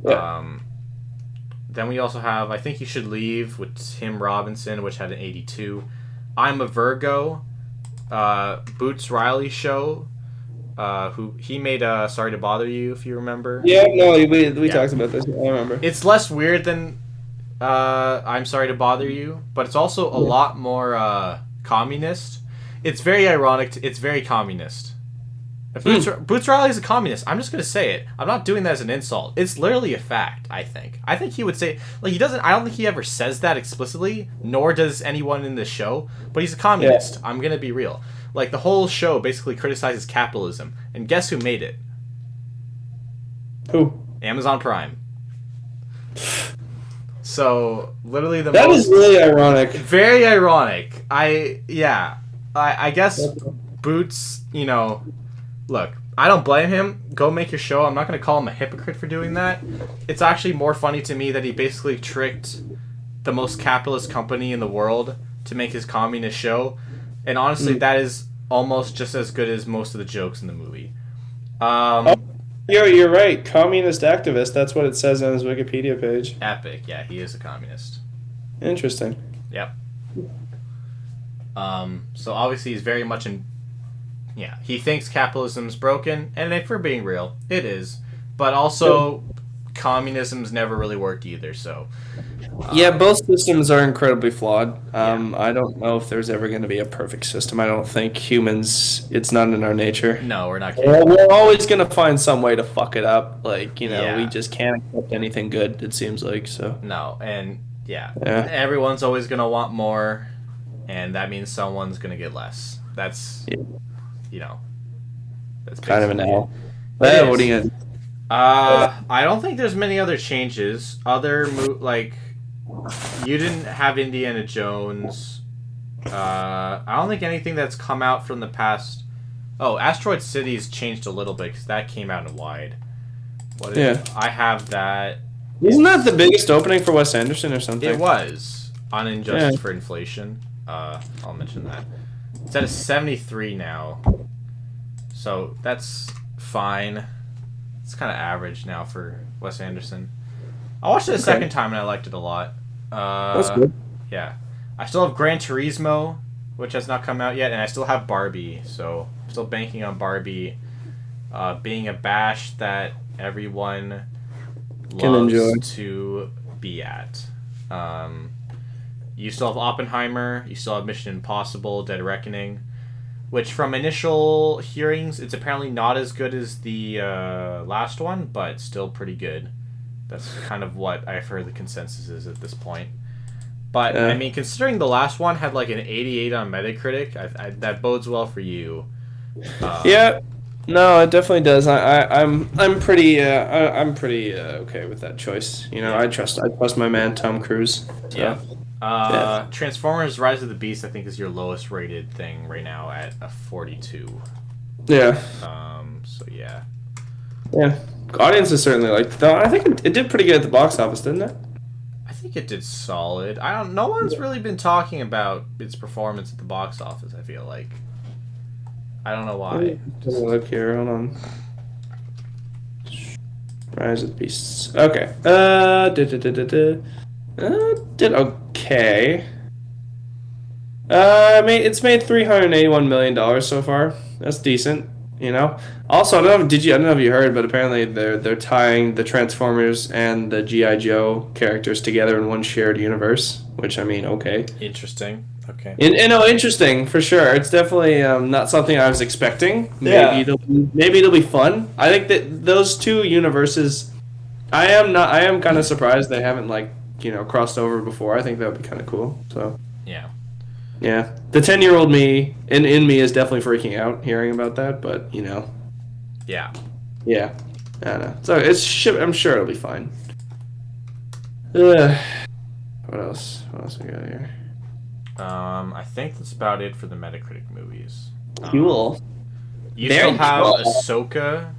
Yeah. Then we also have I Think You Should Leave with Tim Robinson, which had an 82. I'm a Virgo, Boots Riley show, who he made Sorry to Bother You, if you remember. Yeah, no, we talked about this. I remember. It's less weird than I'm Sorry to Bother You, but it's also a lot more communist. It's very ironic. It's very communist. Boots Riley is a communist. I'm just gonna say it. I'm not doing that as an insult. It's literally a fact. I think he would say, like, he doesn't. I don't think he ever says that explicitly, nor does anyone in the show. But he's a communist. Yeah. I'm gonna be real. Like, the whole show basically criticizes capitalism, and guess who made it? Who? Amazon Prime. So literally that is really ironic. Very ironic. I guess Boots. You know. Look, I don't blame him. Go make your show. I'm not going to call him a hypocrite for doing that. It's actually more funny to me that he basically tricked the most capitalist company in the world to make his communist show. And honestly, that is almost just as good as most of the jokes in the movie. You're right. Communist activist. That's what it says on his Wikipedia page. Epic. Yeah, he is a communist. Interesting. Yep. So obviously he's very much in... Yeah, he thinks capitalism's broken, and if we're being real, it is. But also, communism's never really worked either, so... yeah, both systems are incredibly flawed. I don't know if there's ever going to be a perfect system. I don't think humans... It's not in our nature. No, we're not kidding. We're always going to find some way to fuck it up. Like, you know, we just can't accept anything good, it seems like, so... No, and, everyone's always going to want more, and that means someone's going to get less. That's... Yeah. You know, that's kind of an L. Yeah, what are you gonna... I don't think there's many other changes. Like, you didn't have Indiana Jones. I don't think anything that's come out from the past. Oh, Asteroid City's changed a little bit because that came out in wide. I have that. Isn't that the biggest opening for Wes Anderson or something? It was on Injustice for Inflation. I'll mention that. It's at a 73 now. So that's fine. It's kind of average now for Wes Anderson. I watched it a second time and I liked it a lot. That's good. Yeah. I still have Gran Turismo, which has not come out yet, and I still have Barbie. So I'm still banking on Barbie being a bash that everyone loves to be at. You still have Oppenheimer. You still have Mission Impossible, Dead Reckoning, which from initial hearings, it's apparently not as good as the last one, but still pretty good. That's kind of what I've heard the consensus is at this point. But, I mean, considering the last one had like an 88 on Metacritic, that bodes well for you. Yeah. No, it definitely does. I'm pretty okay with that choice. You know, I trust my man Tom Cruise. So. Yeah. Yeah. Transformers: Rise of the Beast, I think, is your lowest rated thing right now at a 42. Yeah. So yeah. Yeah. Audiences certainly liked it, though. I think it did pretty good at the box office, didn't it? I think it did solid. I don't. No one's really been talking about its performance at the box office. I feel like. I don't know why. Take a look here. Hold on. Rise of the Beasts. Okay. Did okay. It's made $381 million so far. That's decent, you know. Also, I don't know if you heard, but apparently they're tying the Transformers and the GI Joe characters together in one shared universe. Which, I mean, okay. Interesting. Okay. Interesting for sure. It's definitely not something I was expecting. Yeah. Maybe it'll be fun. I think that those two universes. I am kind of surprised they haven't crossed over before. I think that would be kind of cool. So. Yeah. Yeah, the 10-year-old me in me is definitely freaking out hearing about that, but Yeah. yeah, I don't know. So I'm sure it'll be fine. What else? What else we got here? I think that's about it for the Metacritic movies. Cool. You Very still have cool. Ahsoka,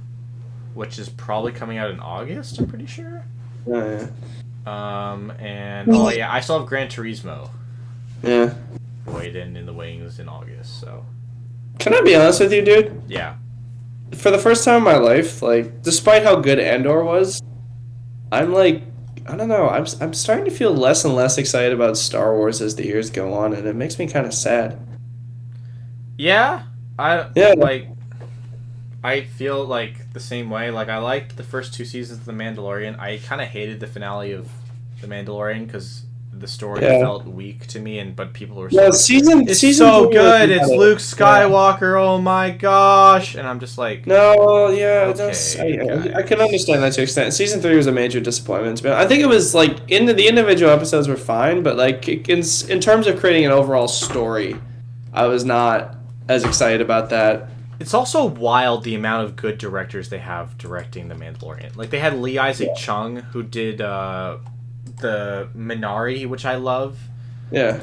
which is probably coming out in August. I'm pretty sure. Yeah. And oh yeah, I still have Gran Turismo Yeah. waiting in the wings in August. So Can I be honest with you, dude? yeah. For the first time in my life, despite how good Andor was, I'm I don't know. I'm starting to feel less and less excited about Star Wars as the years go on, and it makes me kind of sad. Yeah, Yeah. I feel like the same way. Like, I liked the first two seasons of The Mandalorian. I kind of hated the finale of The Mandalorian because the story felt weak to me. But people were Yeah, saying, it's season so 3 good. was It's better. Luke Skywalker. Oh my gosh! And I'm just like, No, yeah, Okay, I can understand that to an extent. Season 3 was a major disappointment. But I think it was in the individual episodes were fine, but in terms of creating an overall story, I was not as excited about that. it's also wild the amount of good directors they have directing The Mandalorian. Like, they had Lee Isaac Chung, who did the Minari, which I love, Yeah,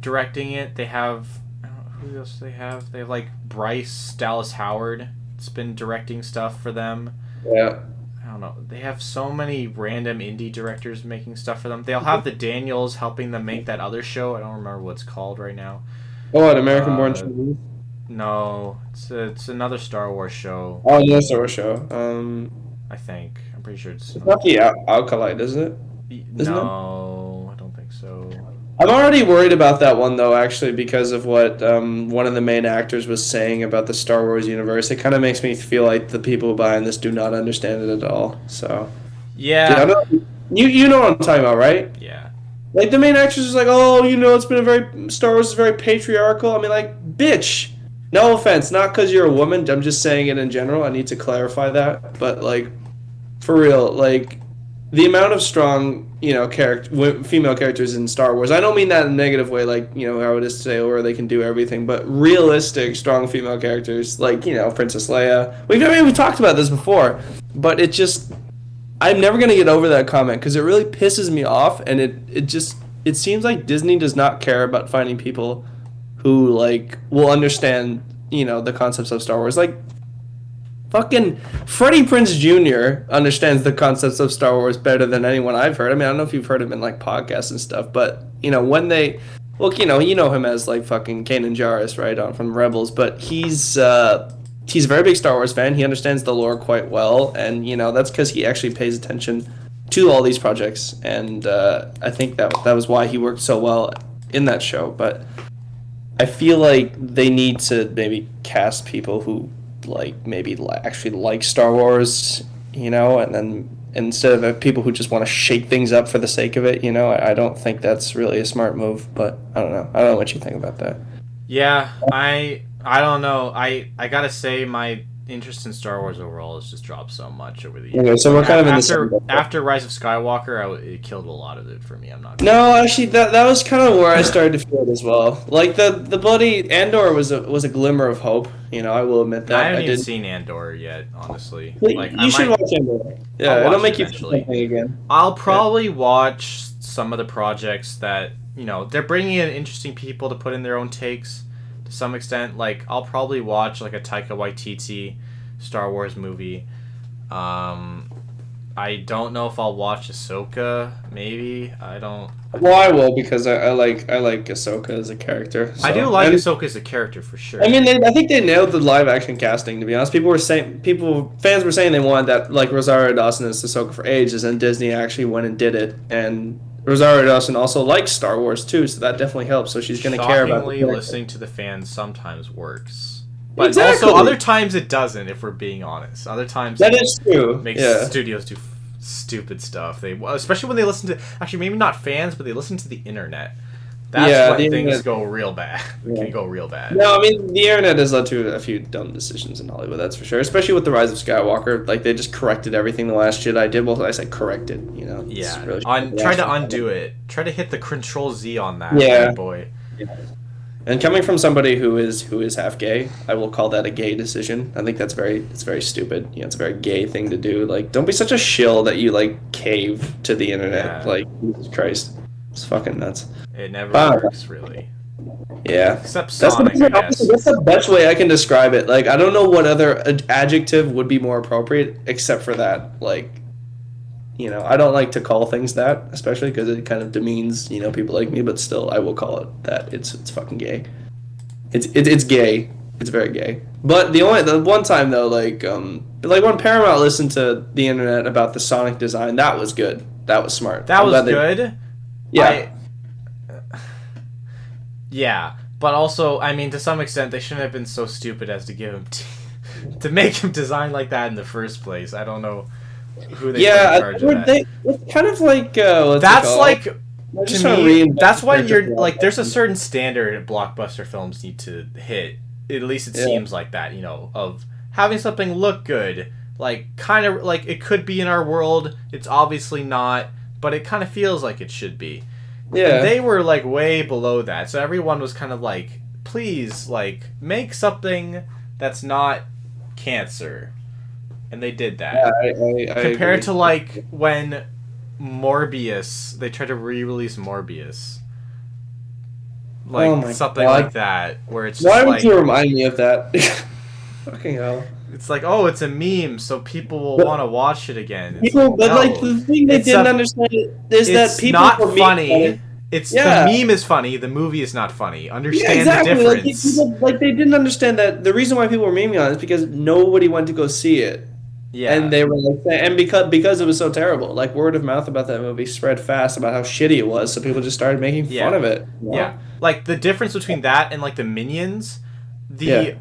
directing it. They have, I don't know, who else do they have? They have Bryce Dallas Howard. It's been directing stuff for them. yeah. I don't know. They have so many random indie directors making stuff for them. They'll have the Daniels helping them make that other show. I don't remember what it's called right now. Oh, an American Born Chinese. No, it's another Star Wars show. Oh, no, Star Wars show. I think. I'm pretty sure it's It's not the Alkalite, is it? Isn't No, I don't think so. I'm already worried about that one though, actually, because of what one of the main actors was saying about the Star Wars universe. It kind of makes me feel like the people behind this do not understand it at all. So, Yeah. you know what I'm talking about, right? Yeah. The main actress is like, oh, it's been Star Wars is very patriarchal. I mean, bitch. No offense, not because you're a woman. I'm just saying it in general. I need to clarify that, but for real, the amount of strong, female characters in Star Wars. I don't mean that in a negative way, how it is today, where they can do everything, but realistic, strong female characters, Princess Leia. We talked about this before, but it just, I'm never gonna get over that comment because it really pisses me off, and it seems like Disney does not care about finding people who will understand, the concepts of Star Wars. Fucking Freddie Prinze Jr. understands the concepts of Star Wars better than anyone I've heard. I mean, I don't know if you've heard him in podcasts and stuff, but when they, you know him as fucking Kanan Jarrus, right, on from Rebels, but he's a very big Star Wars fan. He understands the lore quite well, and that's because he actually pays attention to all these projects, and I think that was why he worked so well in that show. But I feel like they need to maybe cast people who actually like Star Wars, and then instead of people who just want to shake things up for the sake of it, I don't think that's really a smart move. But I don't know what you think about that. Yeah, I don't know. I gotta say, my interest in Star Wars overall has just dropped so much over the years. Okay, so we're kind of in the same boat. After Rise of Skywalker, it killed a lot of it for me. I'm not. No, actually, that was kind of where I started to feel it as well. The bloody Andor was a glimmer of hope. I will admit that. I haven't even seen Andor yet, honestly. You should watch Andor. Yeah, it'll make you feel something again. I'll probably watch some of the projects that they're bringing in interesting people to put in their own takes to some extent. Like, I'll probably watch like a Taika Waititi Star Wars movie. I don't know if I'll watch Ahsoka. Maybe I don't. Well, I will because I like Ahsoka as a character. So. I do like Ahsoka as a character for sure. I mean, I think they nailed the live action casting. To be honest, fans were saying they wanted that like Rosario Dawson as Ahsoka for ages, and Disney actually went and did it. And Rosario Dawson also likes Star Wars too, so that definitely helps. So she's going to care about. Shockingly, listening to the fans sometimes works, but exactly. also other times it doesn't. If we're being honest, other times that is true. Makes studios do stupid stuff. Especially when they listen to, actually maybe not fans, but they listen to the internet. That's when things go real bad. It can go real bad. No, I mean the internet has led to a few dumb decisions in Hollywood. That's for sure. Especially with the Rise of Skywalker, like they just corrected everything the Last Jedi did. Well, I said corrected. Yeah. Really try to undo it. Try to hit the Control Z on that. Yeah, boy. Yeah. And coming from somebody who is half gay, I will call that a gay decision. I think it's very stupid. It's a very gay thing to do. Like, don't be such a shill that you like cave to the internet. Yeah. Like, Jesus Christ, it's fucking nuts. It never works really. Yeah, except Sonic. That's the best way I can describe it. Like, I don't know what other adjective would be more appropriate except for that. Like, I don't like to call things that, especially because it kind of demeans, people like me. But still, I will call it that. It's fucking gay. It's gay. It's very gay. But the one time though, like when Paramount listened to the internet about the Sonic design, that was good. That was smart. That was good. Yeah. Yeah, but also, I mean, to some extent, they shouldn't have been so stupid as to give him to make him design like that in the first place. I don't know who they put in charge of that. It's kind of like that's like to me. That's why you're like, there's a certain standard blockbuster films need to hit. At least it seems like that, of having something look good, like kind of like it could be in our world. It's obviously not, but it kind of feels like it should be. Yeah, and they were like way below that, so everyone was kind of like, please, like, make something that's not cancer, and they did that. Yeah, I compared to like when Morbius, they tried to re-release Morbius, like something like that, where it's just why would you remind me of that? Fucking hell. It's like, oh, it's a meme, so people will want to watch it again. Like the thing they didn't understand is that people not funny. The meme is funny. The movie is not funny. Understand the difference. Like they didn't understand that the reason why people were memeing on it is because nobody went to go see it. Yeah, and they were like, and because it was so terrible, like word of mouth about that movie spread fast about how shitty it was, so people just started making fun of it. Yeah, like the difference between that and like the Minions,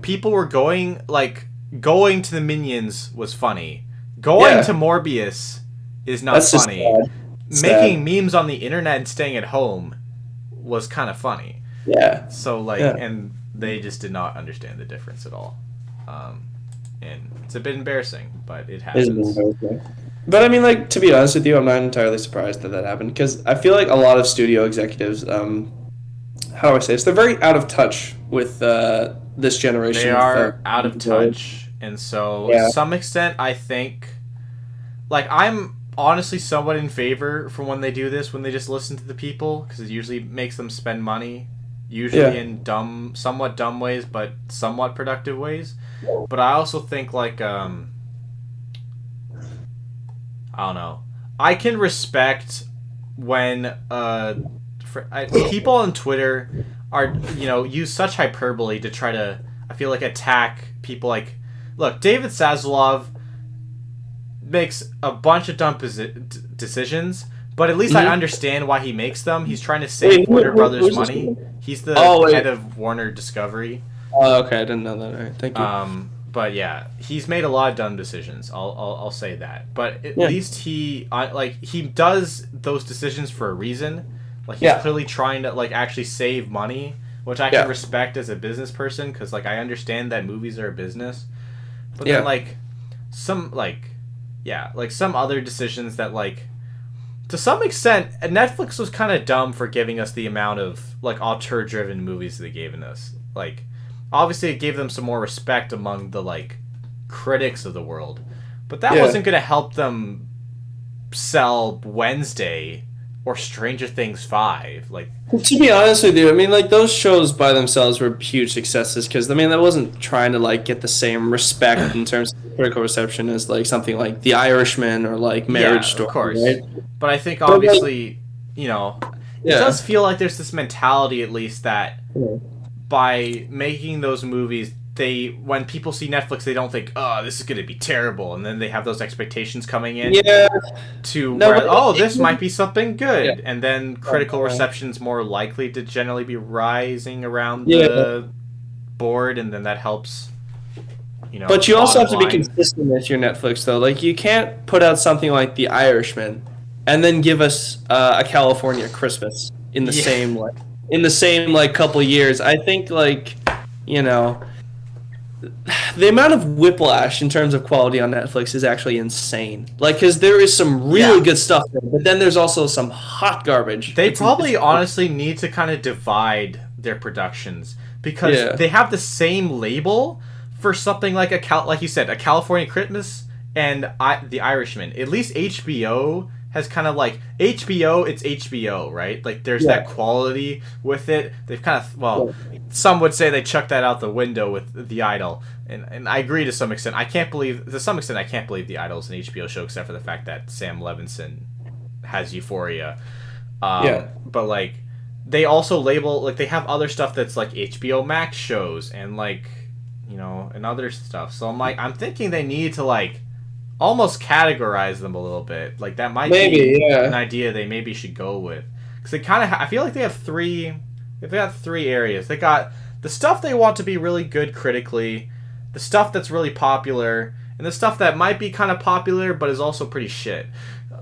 people were going to the Minions was funny. Going to Morbius is not funny. Making memes on the internet and staying at home was kind of funny. Yeah. So and they just did not understand the difference at all. And it's a bit embarrassing, but it happens. But I mean, like, to be honest with you, I'm not entirely surprised that happened, because I feel like a lot of studio executives, how do I say this? They're very out of touch with this generation. They are out of touch. And so, to some extent, I think, like, I'm honestly somewhat in favor for when they do this, when they just listen to the people, because it usually makes them spend money, usually in somewhat dumb ways, but somewhat productive ways. But I also think, like, I don't know. I can respect when people on Twitter are, use such hyperbole to try to, I feel like, attack people. Like, look, David Zaslav makes a bunch of dumb decisions, but at least I understand why he makes them. He's trying to save Warner Brothers money. He's the head of Warner Discovery. Oh, okay, I didn't know that. All right, thank you. But yeah, he's made a lot of dumb decisions. I'll say that. But at least he does those decisions for a reason. Like, he's clearly trying to, like, actually save money, which I can respect as a business person, because, like, I understand that movies are a business. But then, like, some other decisions that, like, to some extent, Netflix was kind of dumb for giving us the amount of, like, auteur-driven movies they gave us. Like, obviously it gave them some more respect among the, like, critics of the world. But that wasn't going to help them sell Wednesday or Stranger Things 5. Like, to be honest with you, I mean, like those shows by themselves were huge successes because I mean, that wasn't trying to like get the same respect in terms of critical reception as like something like The Irishman or like Marriage yeah, of Story, course. right? But I think But like, obviously, you know, it yeah, does feel like there's this mentality at least that yeah, by making those movies, when people see Netflix, they don't think, oh, this is going to be terrible, and then they have those expectations coming in yeah. to No, where, but oh, this might be something yeah, good, and then critical reception's more likely to generally be rising around yeah. the board, and then that helps, But you also bottom have to be line. consistent with your Netflix, though. Like, you can't put out something like The Irishman and then give us a California Christmas in the Yeah, same like couple years. I think like, you know, the amount of whiplash in terms of quality on Netflix is actually insane. Like, because there is some really yeah. good stuff there, but then there's also some hot garbage. They It's probably honestly need to kind of divide their productions because yeah, they have the same label for something like like you said, a California Christmas and The Irishman. At least HBO has kind of like HBO. It's HBO, right? Like there's yeah, that quality with it. They've kind of yeah. some would say they chucked that out the window with The Idol, and I agree to some extent. I can't believe The Idol is an HBO show except for the fact that Sam Levinson has Euphoria. Yeah. But like they also label like they have other stuff that's like HBO Max shows and like and other stuff. So I'm thinking they need to like almost categorize them a little bit. Like that might Maybe, be yeah. an idea they maybe should go with because they kind of I feel like they have three. They got three areas. They got the stuff they want to be really good critically, the stuff that's really popular, and the stuff that might be kind of popular but is also pretty shit.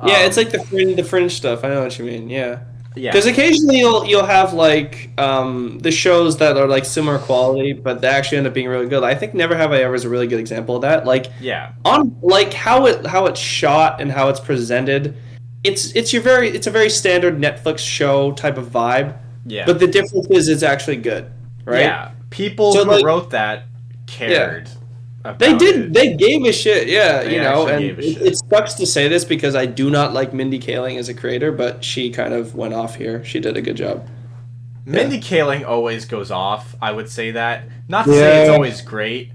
Yeah, it's Um, like the fringe stuff. I know what you mean. Yeah, because yeah, occasionally you'll have like the shows that are like similar quality, but they actually end up being really good. I think Never Have I Ever is a really good example of that. Like yeah, on like how it's shot and how it's presented, it's a very standard Netflix show type of vibe. yeah. But the difference is it's actually good, right? Yeah, people So who like wrote that yeah. cared They about did. it. They gave a shit. Yeah, They and actually gave a shit. it sucks to say this because I do not like Mindy Kaling as a creator, but she kind of went off here. She did a good job. Yeah. Mindy Kaling always goes off. I would say that. Not to say it's Yeah. always great.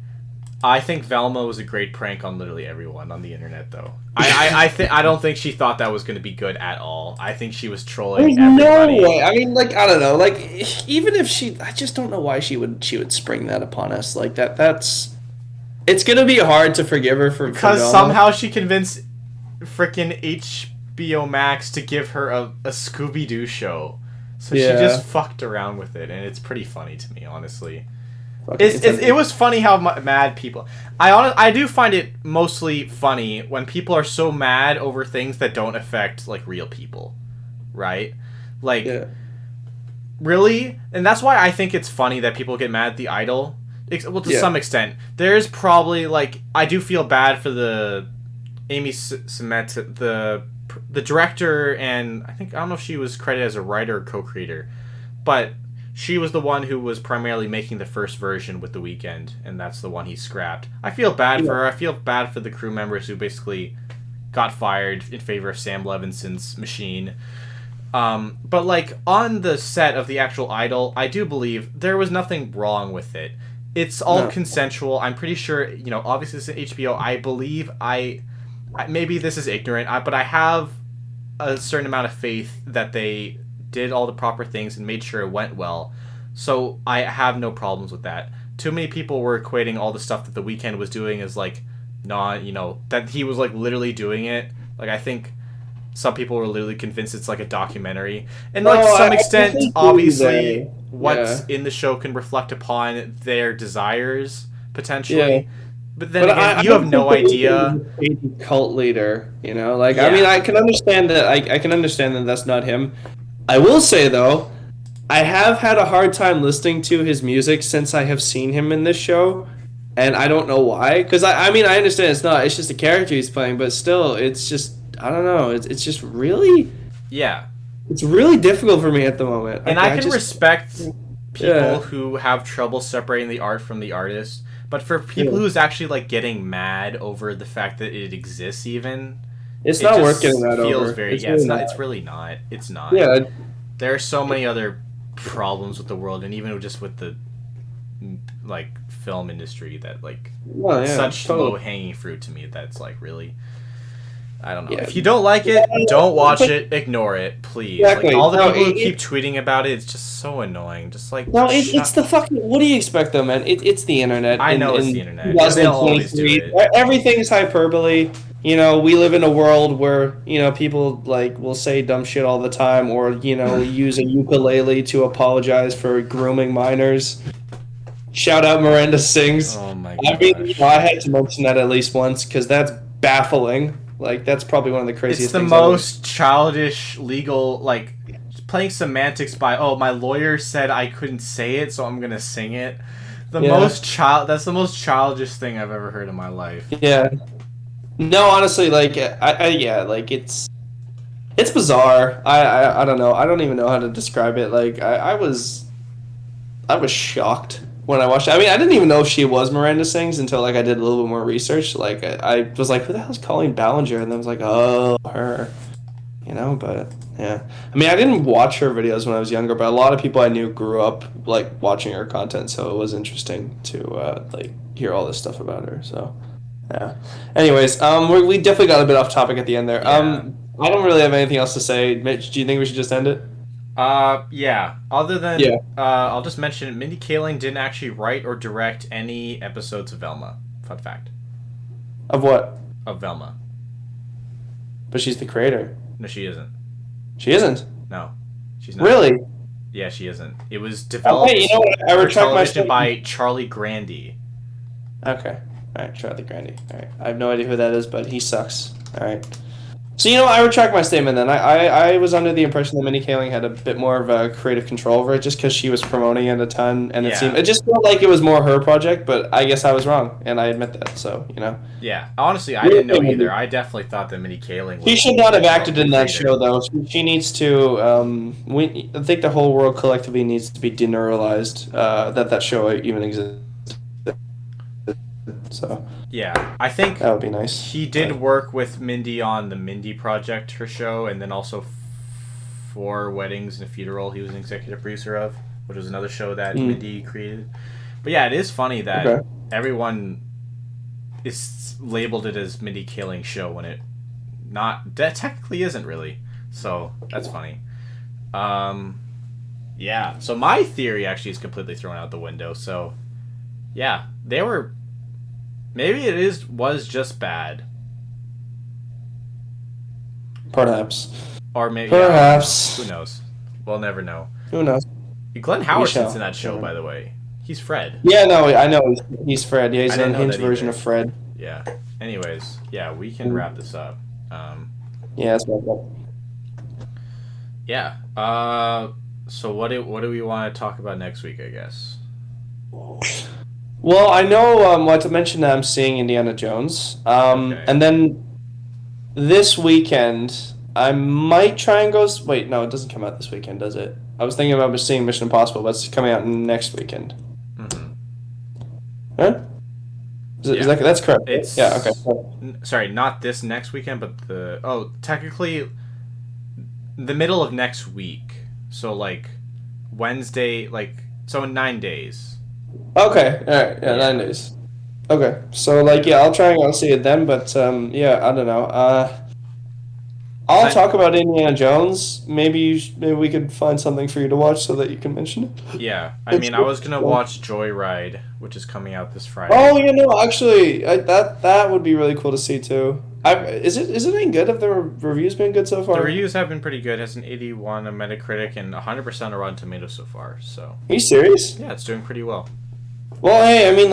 I think Velma was a great prank on literally everyone on the internet, though. I don't think she thought that was going to be good at all. I think she was There's trolling no everybody. way. I mean, like I don't know. Like even if I just don't know why she would spring that upon us like that. It's gonna be hard to forgive her for Because Velma. somehow she convinced freaking HBO Max to give her a Scooby Doo show. So she Yeah. just fucked around with it, and it's pretty funny to me, honestly. Fucking It was funny how mad people. I do find it mostly funny when people are so mad over things that don't affect like real people, right? Like yeah. really, and that's why I think it's funny that people get mad at the Idol. Well, to Yeah. some extent, there's probably like I do feel bad for the Amy Smet, the director, and I don't know if she was credited as a writer or co-creator, but she was the one who was primarily making the first version with The Weeknd, and that's the one he scrapped. I feel bad for her. I feel bad for the crew members who basically got fired in favor of Sam Levinson's machine. But like on the set of the actual Idol, I do believe there was nothing wrong with it. It's all No. consensual. I'm pretty sure, obviously it's an HBO. I believe maybe this is ignorant, but I have a certain amount of faith that they did all the proper things and made sure it went well. So I have no problems with that. Too many people were equating all the stuff that The Weeknd was doing as like not, that he was like literally doing it. Like I think some people were literally convinced it's like a documentary. And like to some extent, think obviously there. what's Yeah. in the show can reflect upon their desires potentially. Yeah. But then But again, I you don't have no think that idea. he's a cult leader, Like, I Yeah. mean, I can understand that. I can understand that that's not him. I will say though, I have had a hard time listening to his music since I have seen him in this show, and I don't know why. Because I mean, I understand it's just a character he's playing, but still, it's just I don't know. It's just really Yeah. it's really difficult for me at the moment. And I can just, respect people Yeah. who have trouble separating the art from the artist. But for people Yeah. who's actually like getting mad over the fact that it exists even, It's It not worth getting just that feels over. very It's yeah. really It's not. not. It's really not. It's not. Yeah. There are so many other problems with the world, and even just with the like film industry that like Well, it's yeah. such low Totally. hanging fruit to me. That's like really. I don't know. Yeah. If you don't like it, don't watch But it. Ignore it, please. Like exactly. all the No, people who keep tweeting about it, it's just so annoying. Just like no, it's shut. the fucking. What do you expect, though, man? It's the internet. I know it's the In internet. They'll always do 2023, it. everything's hyperbole. We live in a world where people like will say dumb shit all the time, or use a ukulele to apologize for grooming minors. Shout out Miranda Sings. Oh my I mean, gosh. I had to mention that at least once because that's baffling. Like, that's probably one of the It's craziest the things ever. most childish legal like playing semantics by my lawyer said I couldn't say it, so I'm gonna sing it. Yeah, That's the most childish thing I've ever heard in my life. yeah. No, honestly, like, yeah, like it's bizarre. I don't know. I don't even know how to describe it. Like, I was shocked when I watched it. I mean, I didn't even know she was Miranda Sings until like I did a little bit more research. Like, I was like, who the hell's Colleen Ballinger? And then I was like, oh, her. But yeah. I mean, I didn't watch her videos when I was younger, but a lot of people I knew grew up like watching her content, so it was interesting to like hear all this stuff about her. So yeah. Anyways, we definitely got a bit off topic at the end there. Yeah. I don't really have anything else to say. Mitch, do you think we should just end it? Yeah. Other than Yeah. I'll just mention Mindy Kaling didn't actually write or direct any episodes of Velma. Fun fact. Of what? Of Velma. But she's the creator. No, she isn't. She isn't. No, she's not. Really? Yeah, she isn't. It was Oh, developed hey, you know what? I for retract my television statement. by Charlie Grandy. Okay. All right, Charlie Grandy. All right. I have no idea who that is, but he sucks. All right. So, I retract my statement then. I was under the impression that Minnie Kaling had a bit more of a creative control over it just because she was promoting it a ton, and Yeah. it just felt like it was more her project, but I guess I was wrong, and I admit that, so. Yeah, honestly, I didn't know either. I definitely thought that Mindy Kaling. She Was should not have acted in that creator. show, though. She needs to, I think the whole world collectively needs to be deneuralized, that show even exists. So, Yeah, I think that would be nice. he did work with Mindy on the Mindy Project, her show, and then also Four Weddings and a Funeral. He was an executive producer of, which was another show that Mindy created. But yeah, it is funny that everyone is labeled it as Mindy Kaling's show when it that technically isn't really. So that's funny. Yeah. So my theory actually is completely thrown out the window. So yeah, they were. Maybe it was just bad. Perhaps. Or maybe Perhaps. who knows? We'll never know. Who knows? Glenn Howerton's shall. in that show, by the way. He's Fred. Yeah, no, I know. He's Fred. Yeah, he's I an didn't know unhinged that version either. of Fred. Yeah. Anyways, yeah, we can wrap this up. Yeah, that's my fault. Yeah. So what do we want to talk about next week? I guess. Well, I know what to mention that I'm seeing Indiana Jones. Okay. And then this weekend, I might try and go. Wait, no, it doesn't come out this weekend, does it? I was thinking about seeing Mission Impossible, but it's coming out next weekend. Mm-hmm. Huh? That's correct. It's Yeah, okay. Sorry, not this next weekend, but technically the middle of next week. So like Wednesday, so in 9 days. Okay, alright, yeah, 9 days. Okay, so I'll try and go see it then, but yeah, I don't know. I'll talk about Indiana Jones. Maybe we could find something for you to watch so that you can mention it. Yeah, I mean, I was gonna watch Joyride, which is coming out this Friday. Oh, actually, that would be really cool to see too. Is it any good? Have the reviews been good so far? The reviews have been pretty good. It has an 81 on Metacritic and 100% on Rotten Tomatoes so far. So. Are you serious? Yeah, it's doing pretty well. Well, hey, I mean,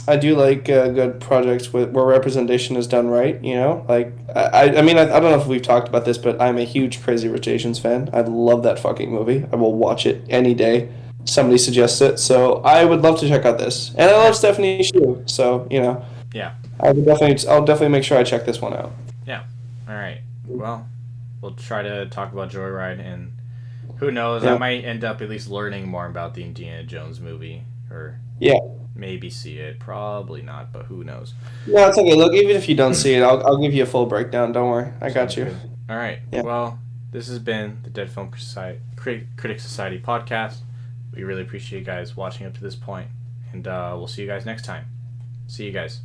I do like good projects where representation is done right. I mean, I don't know if we've talked about this, but I'm a huge Crazy Rich Asians fan. I love that fucking movie. I will watch it any day. Somebody suggests it, so I would love to check out this. And I love Stephanie Hsu, so Yeah. I'll definitely make sure I check this one out. Yeah. All right. Well, we'll try to talk about Joyride, and who knows, I might end up at least learning more about the Indiana Jones movie. Yeah. maybe see it. Probably not, but who knows? No, it's okay. Look, even if you don't see it, I'll give you a full breakdown. Don't worry, I got you. Good. All right. Yeah. Well, this has been the Dead Film Critic Society podcast. We really appreciate you guys watching up to this point, and we'll see you guys next time. See you guys.